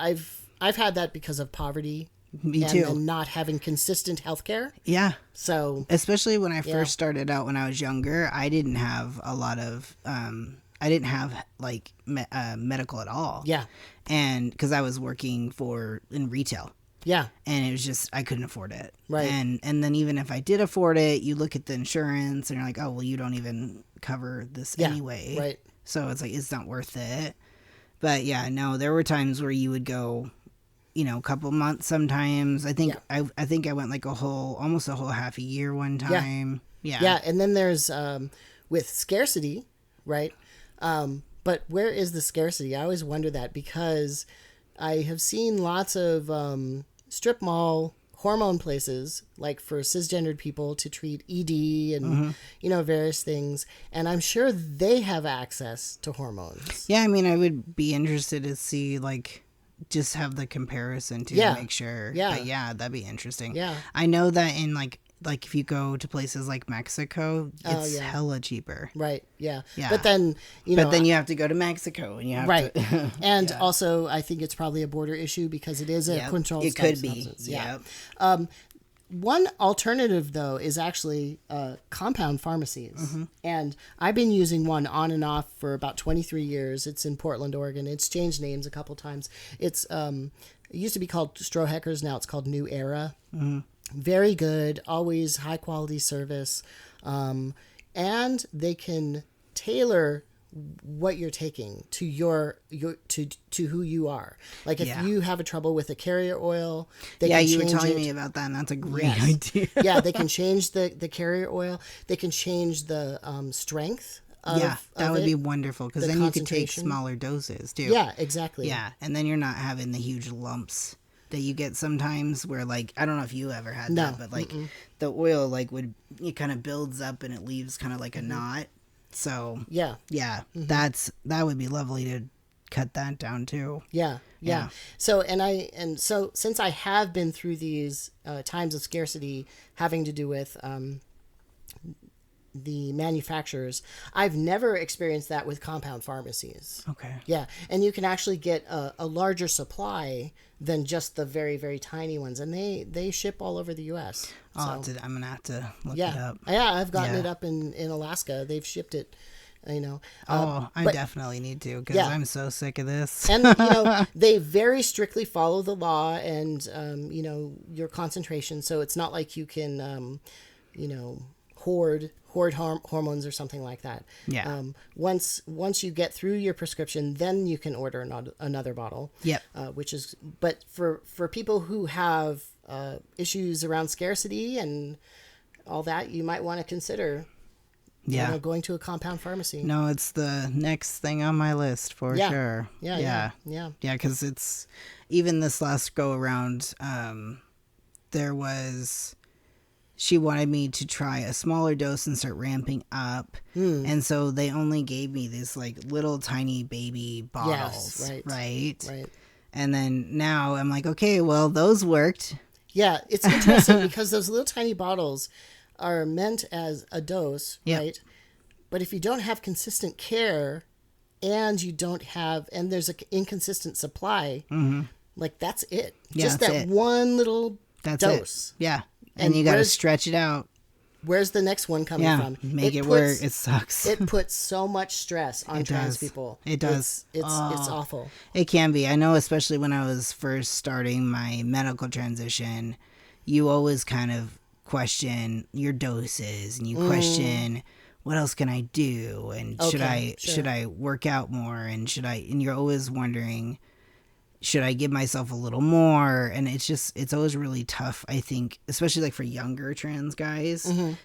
I've had that because of poverty. Me too. And not having consistent health care. Yeah. So. Especially when I first started out when I was younger, I didn't have a lot of, I didn't have like medical at all. Yeah. And because I was working in retail. Yeah. And it was just, I couldn't afford it. Right. And then even if I did afford it, you look at the insurance and you're like, oh, well, you don't even cover this anyway. Right. So it's like, it's not worth it. But yeah, no, there were times where you would go a couple months sometimes. I think I think I went like almost a whole half a year one time. Yeah, and then there's with scarcity, right? But where is the scarcity? I always wonder that, because I have seen lots of strip mall hormone places, like for cisgendered people to treat ED and various things, and I'm sure they have access to hormones. Yeah, I mean, I would be interested to see, like, just have the comparison to make sure. Yeah, but yeah, that'd be interesting. Yeah, I know that in like if you go to places like Mexico, it's hella cheaper. Right. Yeah. But then you have to go to Mexico, and you have to and also I think it's probably a border issue, because it is a controlled substance. It could be. Yeah. One alternative, though, is actually compound pharmacies. And I've been using one on and off for about 23 years. It's in Portland, Oregon. It's changed names a couple times. It's it used to be called Strohecker's. Now it's called New Era. Very good, always high quality service. And they can tailor what you're taking to your to who you are. Like if you have a trouble with a carrier oil, they can you were telling me about that, and that's a great idea. They can change the carrier oil. They can change the strength. That would be wonderful, because then you could take smaller doses too. Yeah, exactly. Yeah, and then you're not having the huge lumps that you get sometimes, where, like, I don't know if you ever had that, but like the oil, like, it kind of builds up and it leaves kind of like a knot. So that would be lovely to cut that down too. Yeah. So so since I have been through these times of scarcity having to do with the manufacturers, I've never experienced that with compound pharmacies. Okay. Yeah, and you can actually get a larger supply than just the very, very tiny ones, and they ship all over the U.S. I'm gonna have to look it up. Yeah, I've gotten it up in Alaska. They've shipped it. I definitely need to, because I'm so sick of this. And they very strictly follow the law and your concentration, so it's not like you can hoard hormones or something like that. Once you get through your prescription, then you can order another bottle. But for people who have issues around scarcity and all that, you might want to consider going to a compound pharmacy. No, it's the next thing on my list for sure. Yeah, because it's, even this last go around, she wanted me to try a smaller dose and start ramping up. And so they only gave me this like little tiny baby bottles. Right. And then now I'm like, okay, well, those worked. Yeah, it's interesting because those little tiny bottles are meant as a dose, right? But if you don't have consistent care and there's an inconsistent supply, like, that's it. Just that one little dose. It. Yeah. And you got to stretch it out. Where's the next one coming from? Make it work. It sucks. It puts so much stress on trans people. It does. It's awful. It can be. I know, especially when I was first starting my medical transition, you always kind of question your doses, and you question, what else can I do? And should I work out more? And you're always wondering, should I give myself a little more? And it's always really tough, I think, especially like for younger trans guys,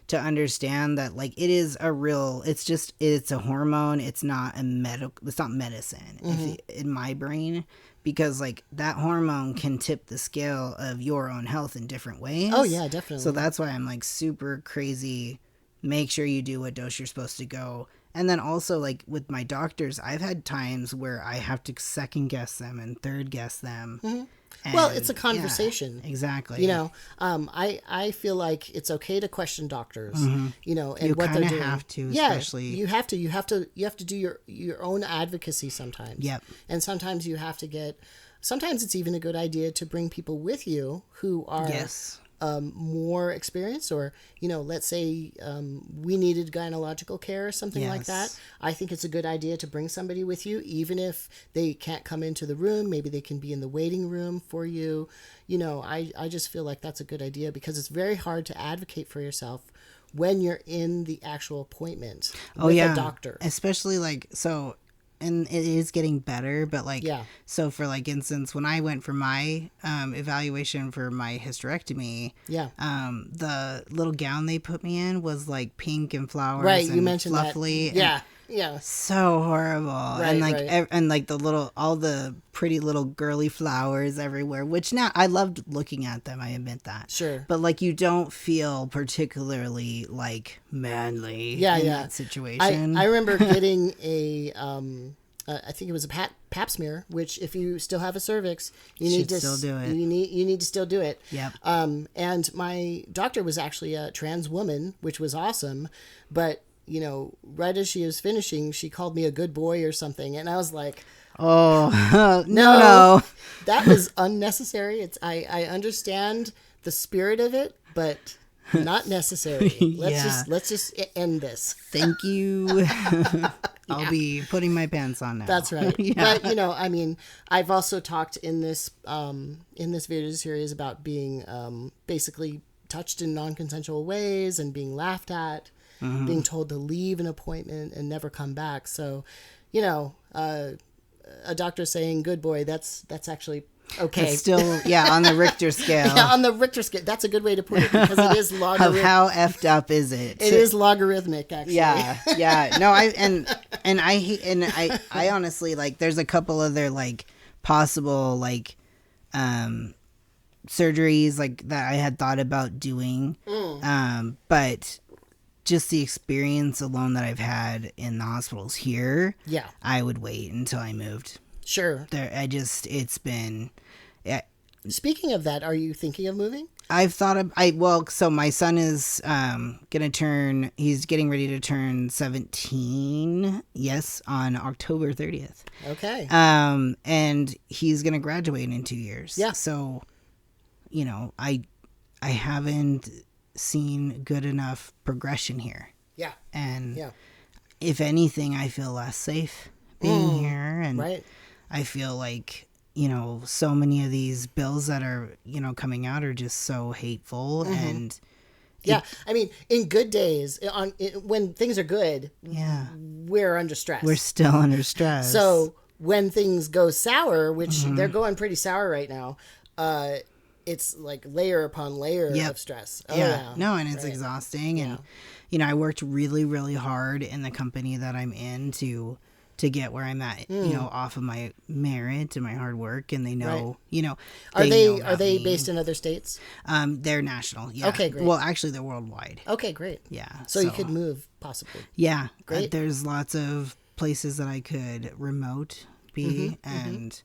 to understand that, like, it's a hormone. It's not it's not medicine in my brain, because like that hormone can tip the scale of your own health in different ways. Oh yeah, definitely. So that's why I'm like super crazy. Make sure you do what dose you're supposed to go. And then also, like, with my doctors, I've had times where I have to second guess them and third guess them. And, well, it's a conversation. Yeah, exactly. I feel like it's okay to question doctors, and you what they're doing. You have to, especially. You have to do your own advocacy sometimes. Yep. And sometimes you have to sometimes it's even a good idea to bring people with you who are more experienced, or let's say we needed gynecological care or something like that. I think it's a good idea to bring somebody with you, even if they can't come into the room. Maybe they can be in the waiting room for you. I just feel like that's a good idea, because it's very hard to advocate for yourself when you're in the actual appointment with a doctor. Especially like, so and it is getting better, but like, so for like instance, when I went for my evaluation for my hysterectomy, the little gown they put me in was like pink and flowers, right? And you mentioned fluffy, that, yeah, so horrible, right, and like and like all the pretty little girly flowers everywhere, which now I loved looking at them, I admit that, sure, but like you don't feel particularly like manly in that situation. I remember getting a I think it was a pap smear, which if you still have a cervix, you need to still do it. You need to still do it. Yep. And my doctor was actually a trans woman, which was awesome, but you know, right as she was finishing, she called me a good boy or something, and I was like, "Oh, no, that was unnecessary." I understand the spirit of it, but not necessary. Let's just end this. Thank you. I'll be putting my pants on now. That's right. But you know, I mean, I've also talked in this video series about being basically touched in non-consensual ways and being laughed at. Being told to leave an appointment and never come back. So, you know, a doctor saying "good boy," that's actually okay. It's still, on the Richter scale. On the Richter scale, that's a good way to put it, because it is logarithmic. How effed up is it? It is logarithmic, actually. Yeah. No, I honestly, like, there's a couple other like possible like surgeries like that I had thought about doing, but just the experience alone that I've had in the hospitals here, I would wait until I moved. Sure. It's been... Speaking of that, are you thinking of moving? I've thought of... so my son is he's getting ready to turn 17, on October 30th. Okay. And he's going to graduate in 2 years. Yeah. So, you know, I haven't seen good enough progression here. Yeah. And if anything, I feel less safe being here. And I feel like, you know, so many of these bills that are, you know, coming out are just so hateful. And I mean, in good days, when things are good, we're under stress. We're still under stress. So when things go sour, which they're going pretty sour right now, it's like layer upon layer of stress. No, and it's exhausting. And, you know, I worked really, really hard in the company that I'm in to get where I'm at, you know, off of my merit and my hard work. And they know, you know, are they based in other states? They're national. Yeah. Okay, great. Well, actually they're worldwide. Okay, great. Yeah. So you could move possibly. Yeah. Great. There's lots of places that I could remote be and,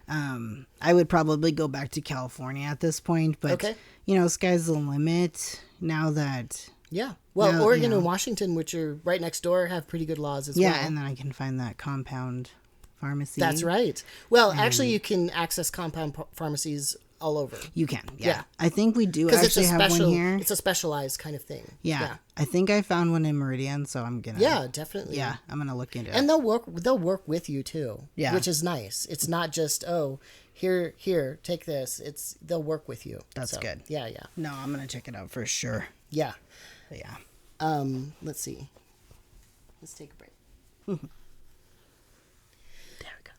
I would probably go back to California at this point, but you know, sky's the limit now that. Yeah. Well, Oregon and Washington, which are right next door, have pretty good laws as well. Yeah, and then I can find that compound pharmacy. That's right. Well, actually, you can access compound pharmacies all over. You can, yeah. I think we do actually have one here. It's a specialized kind of thing. Yeah. I think I found one in Meridian, so I'm gonna. Yeah, definitely. Yeah, I'm gonna look into it. And they'll work with you too. Yeah, which is nice. It's not just here, take this. They'll work with you. That's good. Yeah. No, I'm gonna check it out for sure. Yeah. But yeah. Let's see. Let's take a break. There we go.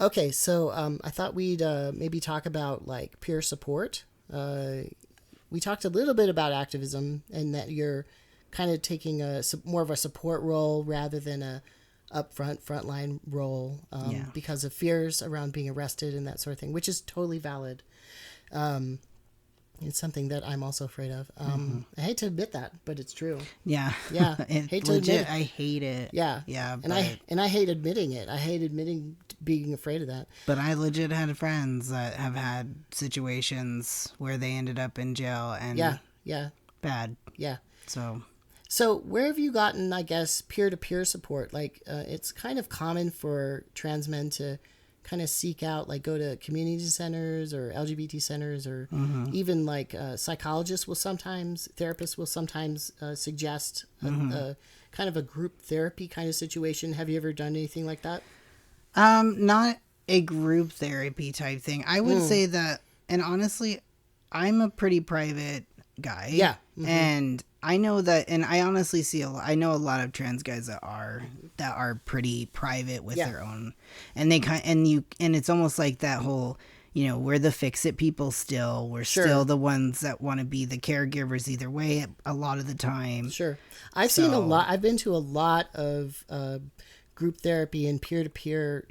Okay, so I thought we'd maybe talk about like peer support. We talked a little bit about activism and that you're kind of taking more of a support role rather than a frontline role because of fears around being arrested and that sort of thing, which is totally valid. It's something that I'm also afraid of. I hate to admit that, but it's true. Yeah. Yeah. Hate to admit it. I hate it. Yeah. Yeah. And I hate admitting it. I hate admitting being afraid of that. But I legit had friends that have had situations where they ended up in jail and bad. Yeah. So where have you gotten, I guess, peer-to-peer support? Like, it's kind of common for trans men to kind of seek out, like go to community centers or LGBT centers or even like therapists will sometimes suggest a kind of a group therapy kind of situation. Have you ever done anything like that? Not a group therapy type thing. I would say that, and honestly, I'm a pretty private guy. Yeah. And I know that, and I honestly see I know a lot of trans guys that are pretty private with their own, and and it's almost like that whole, we're the fix-it people still. We're still the ones that want to be the caregivers either way a lot of the time. Sure. I've been to a lot of group therapy and peer-to-peer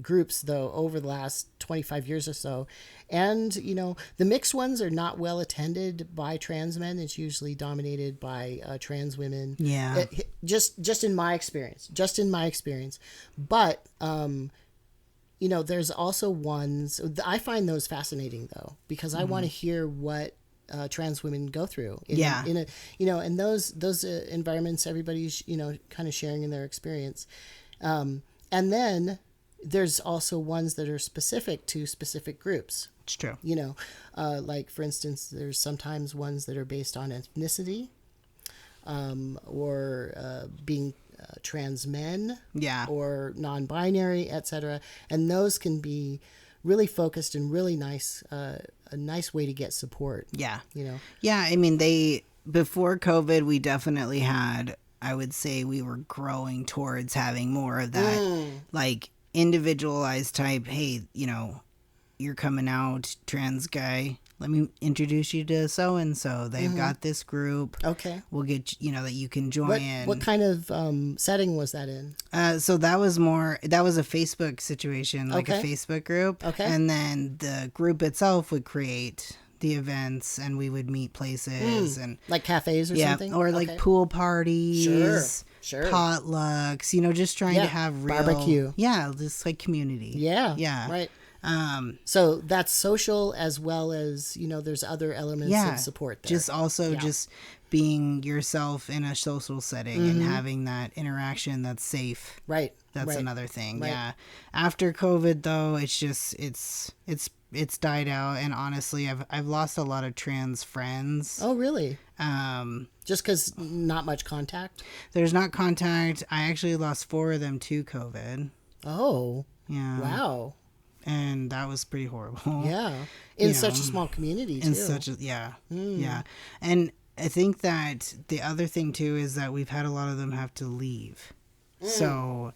groups, though, over the last 25 years or so. And, the mixed ones are not well attended by trans men. It's usually dominated by trans women. Yeah. Just in my experience. But, there's also ones, I find those fascinating, though, because I want to hear what trans women go through. In those environments, everybody's, kind of sharing in their experience. And then there's also ones that are specific to specific groups. It's true. Like, for instance, there's sometimes ones that are based on ethnicity, or being trans men, or non-binary, etc. And those can be really focused and really nice, a nice way to get support. Yeah. Yeah, I mean, before COVID, we definitely had, I would say we were growing towards having more of that, like, individualized type, hey, you're coming out, trans guy, let me introduce you to so-and-so. They've got this group. Okay. We'll get, that you can join. What kind of setting was that in? So that was a Facebook situation, like a Facebook group. Okay. And then the group itself would create the events, and we would meet places and like cafes or something, or like pool parties, sure, potlucks, just trying to have real barbecue. Yeah, just like community. Yeah. Right. So that's social as well as, there's other elements of support there. Just being yourself in a social setting and having that interaction that's safe. Right. That's right. another thing. Right. Yeah. After COVID though, it's just, it's died out, and honestly, I've lost a lot of trans friends. Oh, really? Just because not much contact? There's not contact. I actually lost 4 of them to COVID. Oh. Yeah. Wow. And that was pretty horrible. Yeah. In such a small community, too. Yeah. And I think that the other thing, too, is that we've had a lot of them have to leave. So,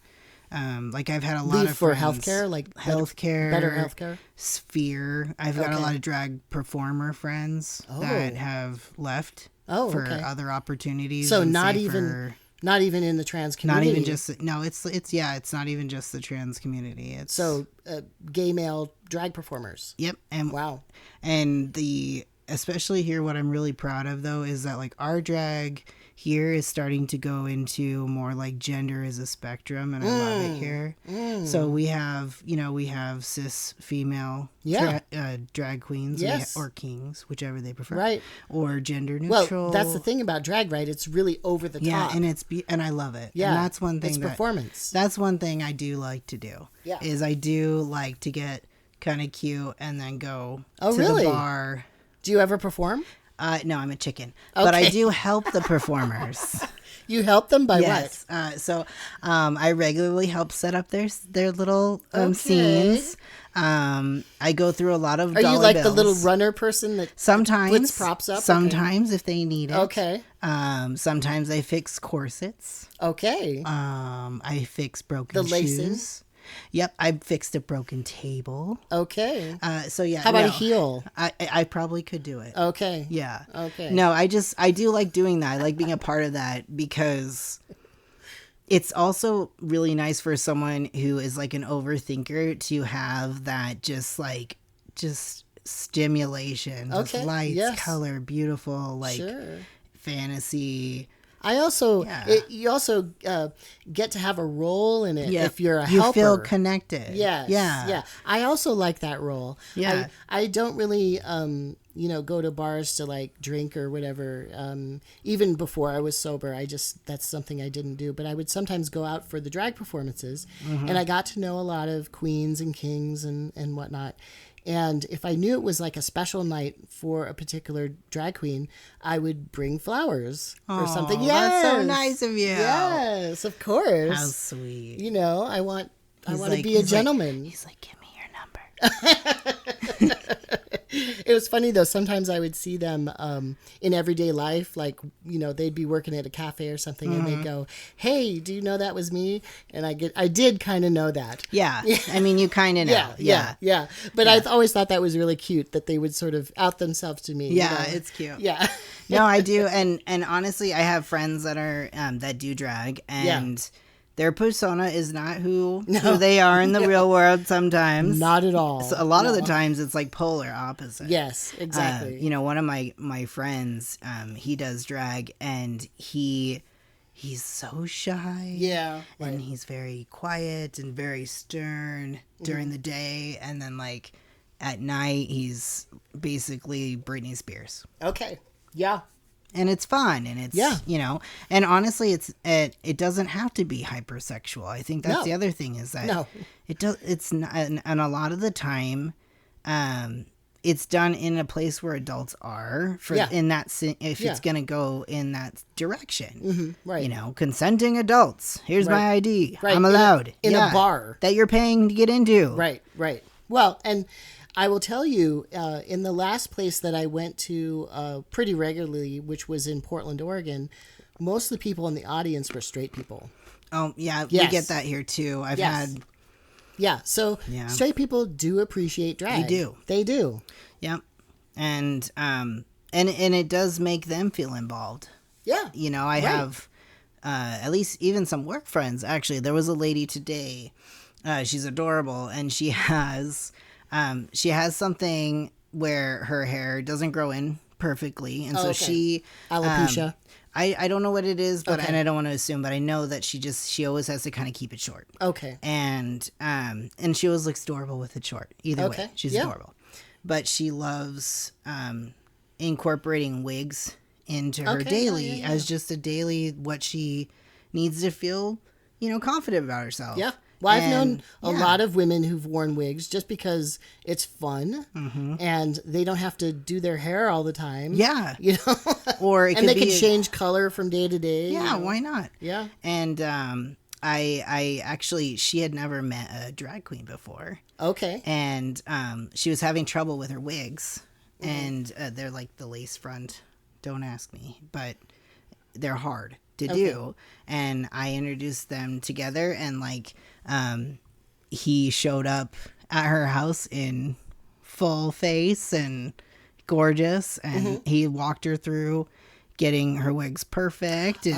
like, I've had a lot of for friends. Healthcare? Like better healthcare? Sphere. I've got a lot of drag performer friends that have left for other opportunities. So not even in the trans community. Not even just it's not even just the trans community. It's so gay male drag performers. Yep. And wow. And especially here, what I'm really proud of though is that like our drag here is starting to go into more like gender as a spectrum, and I love it here. So we have cis female drag queens, or kings, whichever they prefer, right? Or gender neutral. Well, that's the thing about drag, right? It's really over the top. And and I love it. And that's one thing. It's performance. That's one thing I do like to do. Yeah, is I do like to get kind of cute and then go to the bar. Do you ever perform? No, I'm a chicken, but I do help the performers. You help them by what? So I regularly help set up their little scenes. I go through a lot of dollar Are you like bills. the little runner person that sometimes puts props up? Sometimes if they need it. Okay. Sometimes I fix corsets. Okay. I fix broken shoes. Laces. Yep, I fixed a broken table. Okay. So yeah. How about a heel? I probably could do it. Okay. Yeah. Okay. No, I do like doing that. I like being a part of that because it's also really nice for someone who is like an overthinker to have that just stimulation. Okay. Just lights, color, beautiful, fantasy. I also, you also get to have a role in it if you're a helper. You feel connected. Yes. Yeah. I also like that role. Yeah. I don't really, go to bars to drink or whatever. Even before I was sober, that's something I didn't do. But I would sometimes go out for the drag performances, and I got to know a lot of queens and kings and whatnot. And if I knew it was like a special night for a particular drag queen, I would bring flowers or something. Yes, that's so nice of you. Yes, of course. How sweet. I want to be a gentleman. He's like, give me your number. It was funny though. Sometimes I would see them in everyday life, like, you know, they'd be working at a cafe or something, and they'd go, "Hey, do you know that was me?" And I did kind of know that. Yeah. I mean, you kind of know. Yeah. But I always thought that was really cute that they would sort of out themselves to me. Yeah, you know? it's cute. Yeah. No, I do, and honestly, I have friends that are that do drag, and their persona is not who they are in the real world. Sometimes, not at all. So a lot of the times, it's like polar opposite. Yes, exactly. You know, one of my friends, he does drag, and he's so shy. Yeah, and he's very quiet and very stern during the day, and then like at night, he's basically Britney Spears. Okay. Yeah. And it's fun, and it's, you know, and honestly, it doesn't have to be hypersexual. I think that's the other thing is that it's not, and a lot of the time, it's done in a place where adults are in that, if it's going to go in that direction, right. You know, consenting adults. Here's my ID. Right. I'm allowed in a bar that you're paying to get into. Right. Well, and I will tell you, in the last place that I went to pretty regularly, which was in Portland, Oregon, most of the people in the audience were straight people. Oh, yeah. We get that here, too. I've had... Yeah, so straight people do appreciate drag. They do. Yep. And it does make them feel involved. Yeah. You know, I have at least even some work friends. Actually, there was a lady today. She's adorable, and she has something where her hair doesn't grow in perfectly, and so she alopecia. I don't know what it is, but and I don't want to assume, but I know that she always has to kind of keep it short. Okay. And she always looks adorable with it short. Either way, she's adorable. But she loves incorporating wigs into her daily as just a daily what she needs to feel, you know, confident about herself. Yeah. Well, I've known a lot of women who've worn wigs just because it's fun and they don't have to do their hair all the time. Yeah. You know? Or it and they can change color from day to day. Yeah, you know? Why not? Yeah. And I actually, she had never met a drag queen before. Okay. And she was having trouble with her wigs. And they're like the lace front. Don't ask me. But they're hard to do. And I introduced them together, and like he showed up at her house in full face and gorgeous, and he walked her through getting her wigs perfect and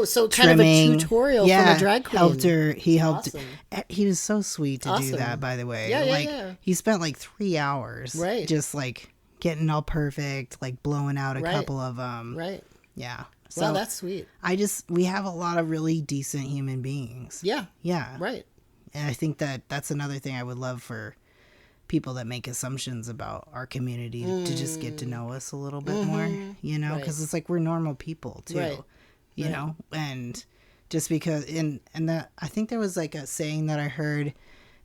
so trimming. Kind of a tutorial from a drag queen. He helped he was so sweet to do that, by the way. He spent like 3 hours just like getting all perfect, like blowing out a couple of So well, that's sweet. We have a lot of really decent human beings. Yeah. Right. And I think that's another thing I would love for people that make assumptions about our community to just get to know us a little bit more, you know, because it's like we're normal people too, you know, and just because that I think there was like a saying that I heard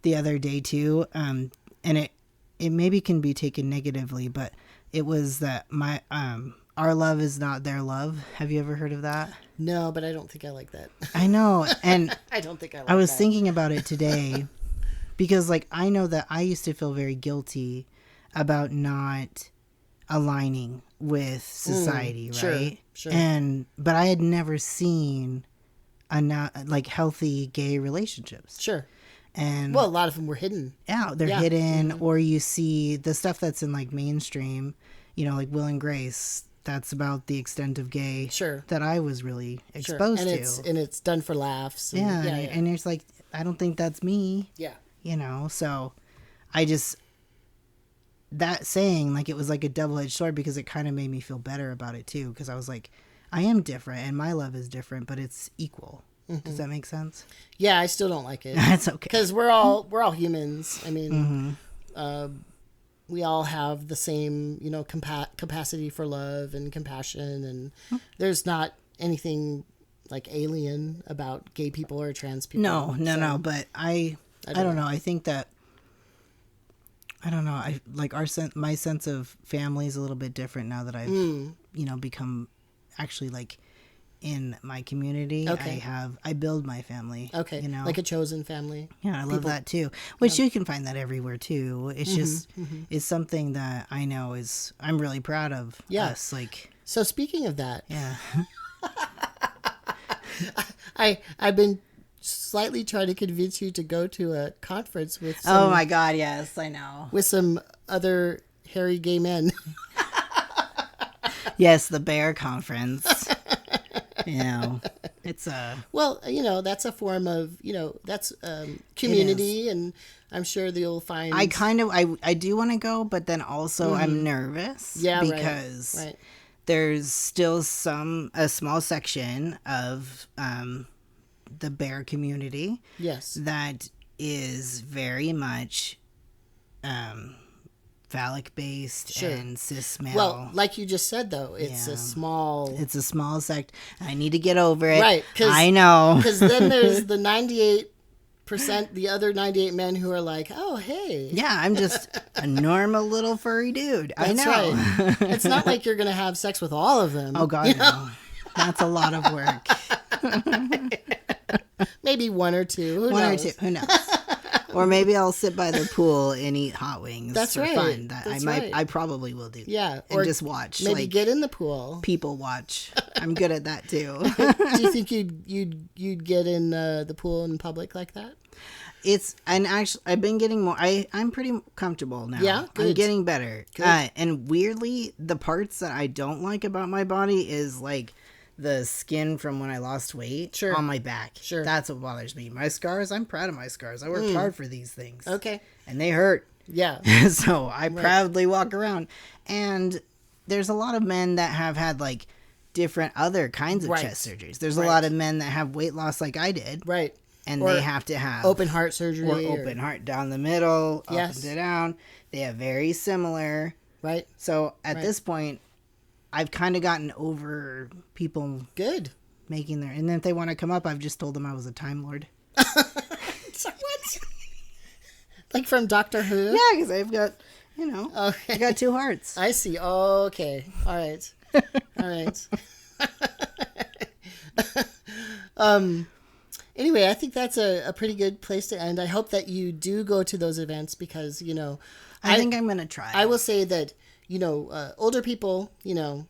the other day too, and it maybe can be taken negatively, but it was that our love is not their love. Have you ever heard of that? No, but I don't think I like that. I know. And I don't think I was thinking about it today because like I know that I used to feel very guilty about not aligning with society, right? Sure. But I had never seen like healthy gay relationships. Sure. And well, a lot of them were hidden. Yeah, they're hidden, or you see the stuff that's in like mainstream, you know, like Will and Grace. That's about the extent of gay that I was really exposed to. And it's done for laughs. And, and it's like, I don't think that's me. Yeah. You know, so that saying, like, it was like a double-edged sword because it kind of made me feel better about it too. Because I was like, I am different and my love is different, but it's equal. Does that make sense? Yeah, I still don't like it. That's okay. Because we're all humans. I mean, we all have the same, you know, capacity for love and compassion, and there's not anything like alien about gay people or trans people. No. But I don't know. I think that I don't know. I like my sense of family is a little bit different now that I've you know become actually like in my community. Okay. I build my family. Okay. You know, like a chosen family. Yeah, I love that too. Which you can find that everywhere too. It's just it's something that I know I'm really proud of. Us. Like, so speaking of that, yeah. I've been slightly trying to convince you to go to a conference with Oh my God, yes, I know. With some other hairy gay men. Yes, the Bear Conference. You know, it's a... Well, you know, that's a form of, you know, that's community, and I'm sure you'll find... I do want to go, but then also I'm nervous. Yeah, because right. There's still a small section of the bear community. Yes. That is very much phallic based and cis male. Well, like you just said, though, it's a small sect. I need to get over it. Right. I know. Because then there's the 98%, the other 98 men who are like, oh, hey. Yeah, I'm just a normal little furry dude. I know. Right. It's not like you're going to have sex with all of them. Oh, God, no. That's a lot of work. Maybe one or two. Who knows? Or maybe I'll sit by the pool and eat hot wings. That's for right. fun. That's I probably will do. Yeah. And or just watch. Maybe get in the pool. People watch. I'm good at that too. Do you think you'd get in the pool in public like that? I've been getting more. I'm pretty comfortable now. Yeah, good. I'm getting better. Good. And weirdly, the parts that I don't like about my body is like the skin from when I lost weight on my back. Sure. That's what bothers me. My scars, I'm proud of my scars. I worked hard for these things. Okay. And they hurt. Yeah. So I proudly walk around. And there's a lot of men that have had like different other kinds of chest surgeries. There's a lot of men that have weight loss like I did. Right. And they have to have open heart surgery. Or open heart down the middle, yes. up and down. They have very similar. Right. So at this point, I've kind of gotten over people making their... And then if they want to come up, I've just told them I was a Time Lord. So what? Like from Doctor Who? Yeah, because I've got, I got two hearts. I see. Okay. All right. All right. Anyway, I think that's a pretty good place to end. I hope that you do go to those events because, I think I'm going to try. I will say that, older people, you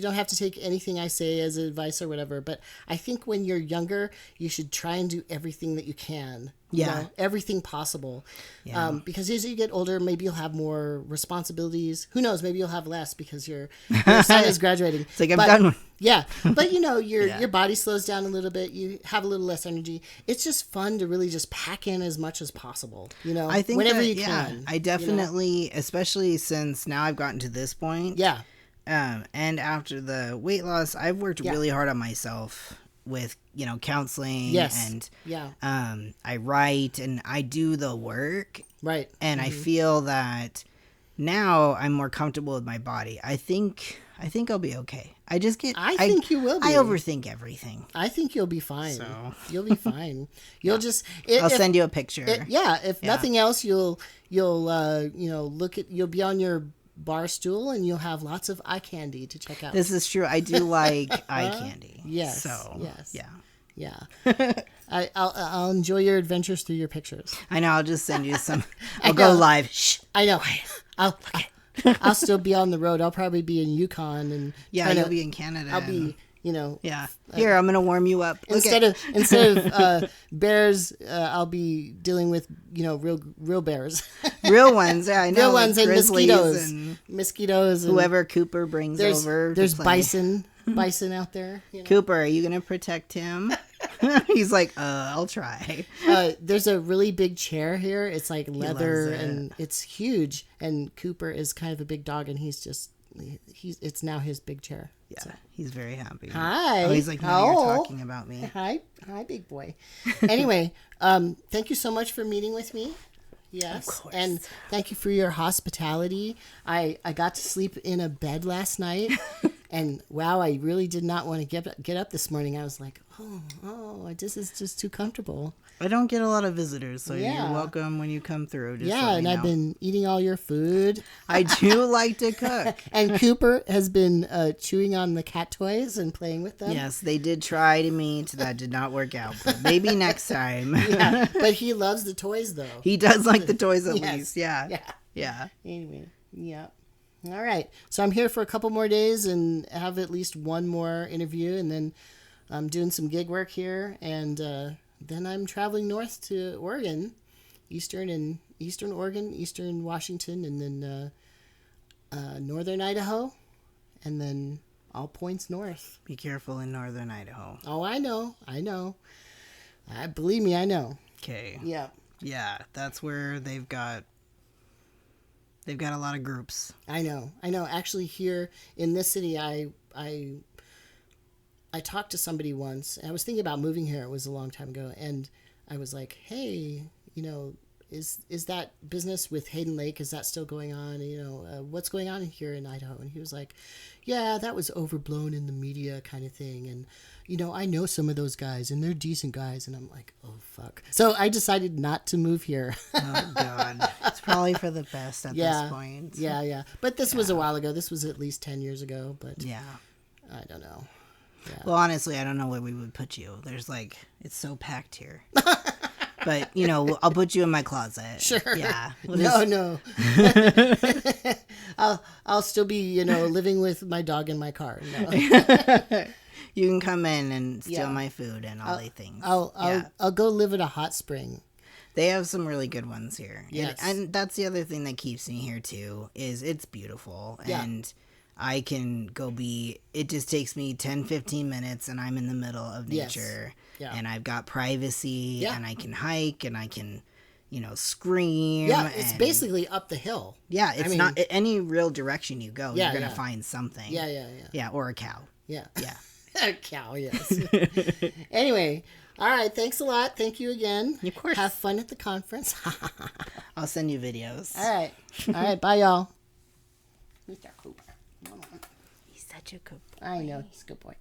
don't have to take anything I say as advice or whatever, but I think when you're younger, you should try and do everything that you can. Yeah. Everything possible. Yeah. Because as you get older, maybe you'll have more responsibilities. Who knows? Maybe you'll have less because your son is graduating. It's like I'm done. Yeah. But, your body slows down a little bit. You have a little less energy. It's just fun to really just pack in as much as possible. I think whenever you can. I definitely, especially since now I've gotten to this point. Yeah. And after the weight loss, I've worked really hard on myself with, counseling. Yes. And I write and I do the work. Right. And I feel that now I'm more comfortable with my body. I think I'll be okay. I think you will be. I overthink everything. I think you'll be fine. So. You'll be fine. You'll just... I'll send you a picture. If nothing else, you'll be on your bar stool and you'll have lots of eye candy to check out. This is true. I do like eye candy. Yes. So, yes. Yeah. I'll enjoy your adventures through your pictures. I know. I'll just send you some. I'll go live. Shh. I know. I'll still be on the road. I'll probably be in Yukon and you'll be in Canada. I'll be. Here, I'm gonna warm you up. Instead of bears, I'll be dealing with real bears, real ones. Yeah, I know. Real ones, and mosquitoes, and whoever Cooper brings over. There's bison out there. Cooper, are you gonna protect him? He's like, I'll try. There's a really big chair here. It's like leather and it's huge. And Cooper is kind of a big dog, and it's now his big chair. Yeah, so. He's very happy. Hi. Oh, he's like, now you're talking about me. Hi, big boy. Anyway, thank you so much for meeting with me. Yes, of course. And thank you for your hospitality. I got to sleep in a bed last night, and wow, I really did not want to get up this morning. I was like, This is just too comfortable. I don't get a lot of visitors, so you're welcome when you come through. Just and I've been eating all your food. I do like to cook. And Cooper has been chewing on the cat toys and playing with them. Yes, they did try to meet. That did not work out, but maybe next time. But he loves the toys, though. He does like the toys at least. Yeah. Anyway, all right. So I'm here for a couple more days and have at least one more interview, and then I'm doing some gig work here, and then I'm traveling north to Oregon, Eastern Oregon, Eastern Washington, and then Northern Idaho, and then all points north. Be careful in Northern Idaho. Oh, I know. Believe me, I know. Okay. Yeah. Yeah, that's where they've got a lot of groups. I know. Actually, here in this city, I talked to somebody once, and I was thinking about moving here. It was a long time ago, and I was like, hey, is that business with Hayden Lake, is that still going on? What's going on here in Idaho? And he was like, yeah, that was overblown in the media kind of thing. And, I know some of those guys, and they're decent guys. And I'm like, oh, fuck. So I decided not to move here. Oh, God. It's probably for the best at this point. Yeah. But this was a while ago. This was at least 10 years ago. But I don't know. Yeah. Well, honestly, I don't know where we would put you. There's it's so packed here. But, I'll put you in my closet. Sure. Yeah. No. I'll still be, living with my dog in my car. No. You can come in and steal my food and all these things. I'll go live at a hot spring. They have some really good ones here. Yes. And that's the other thing that keeps me here, too, is it's beautiful. Yeah. And I can it just takes me 10, 15 minutes and I'm in the middle of nature. Yeah. And I've got privacy and I can hike and I can, scream. Yeah, it's basically up the hill. Yeah, it's not any real direction you go. You're going to find something. Yeah. Yeah, or a cow. Yeah. Yeah. A cow, yes. Anyway, all right, thanks a lot. Thank you again. Of course. Have fun at the conference. I'll send you videos. All right, bye, y'all. Mr. Cooper. He's such a good boy. I know, he's a good boy.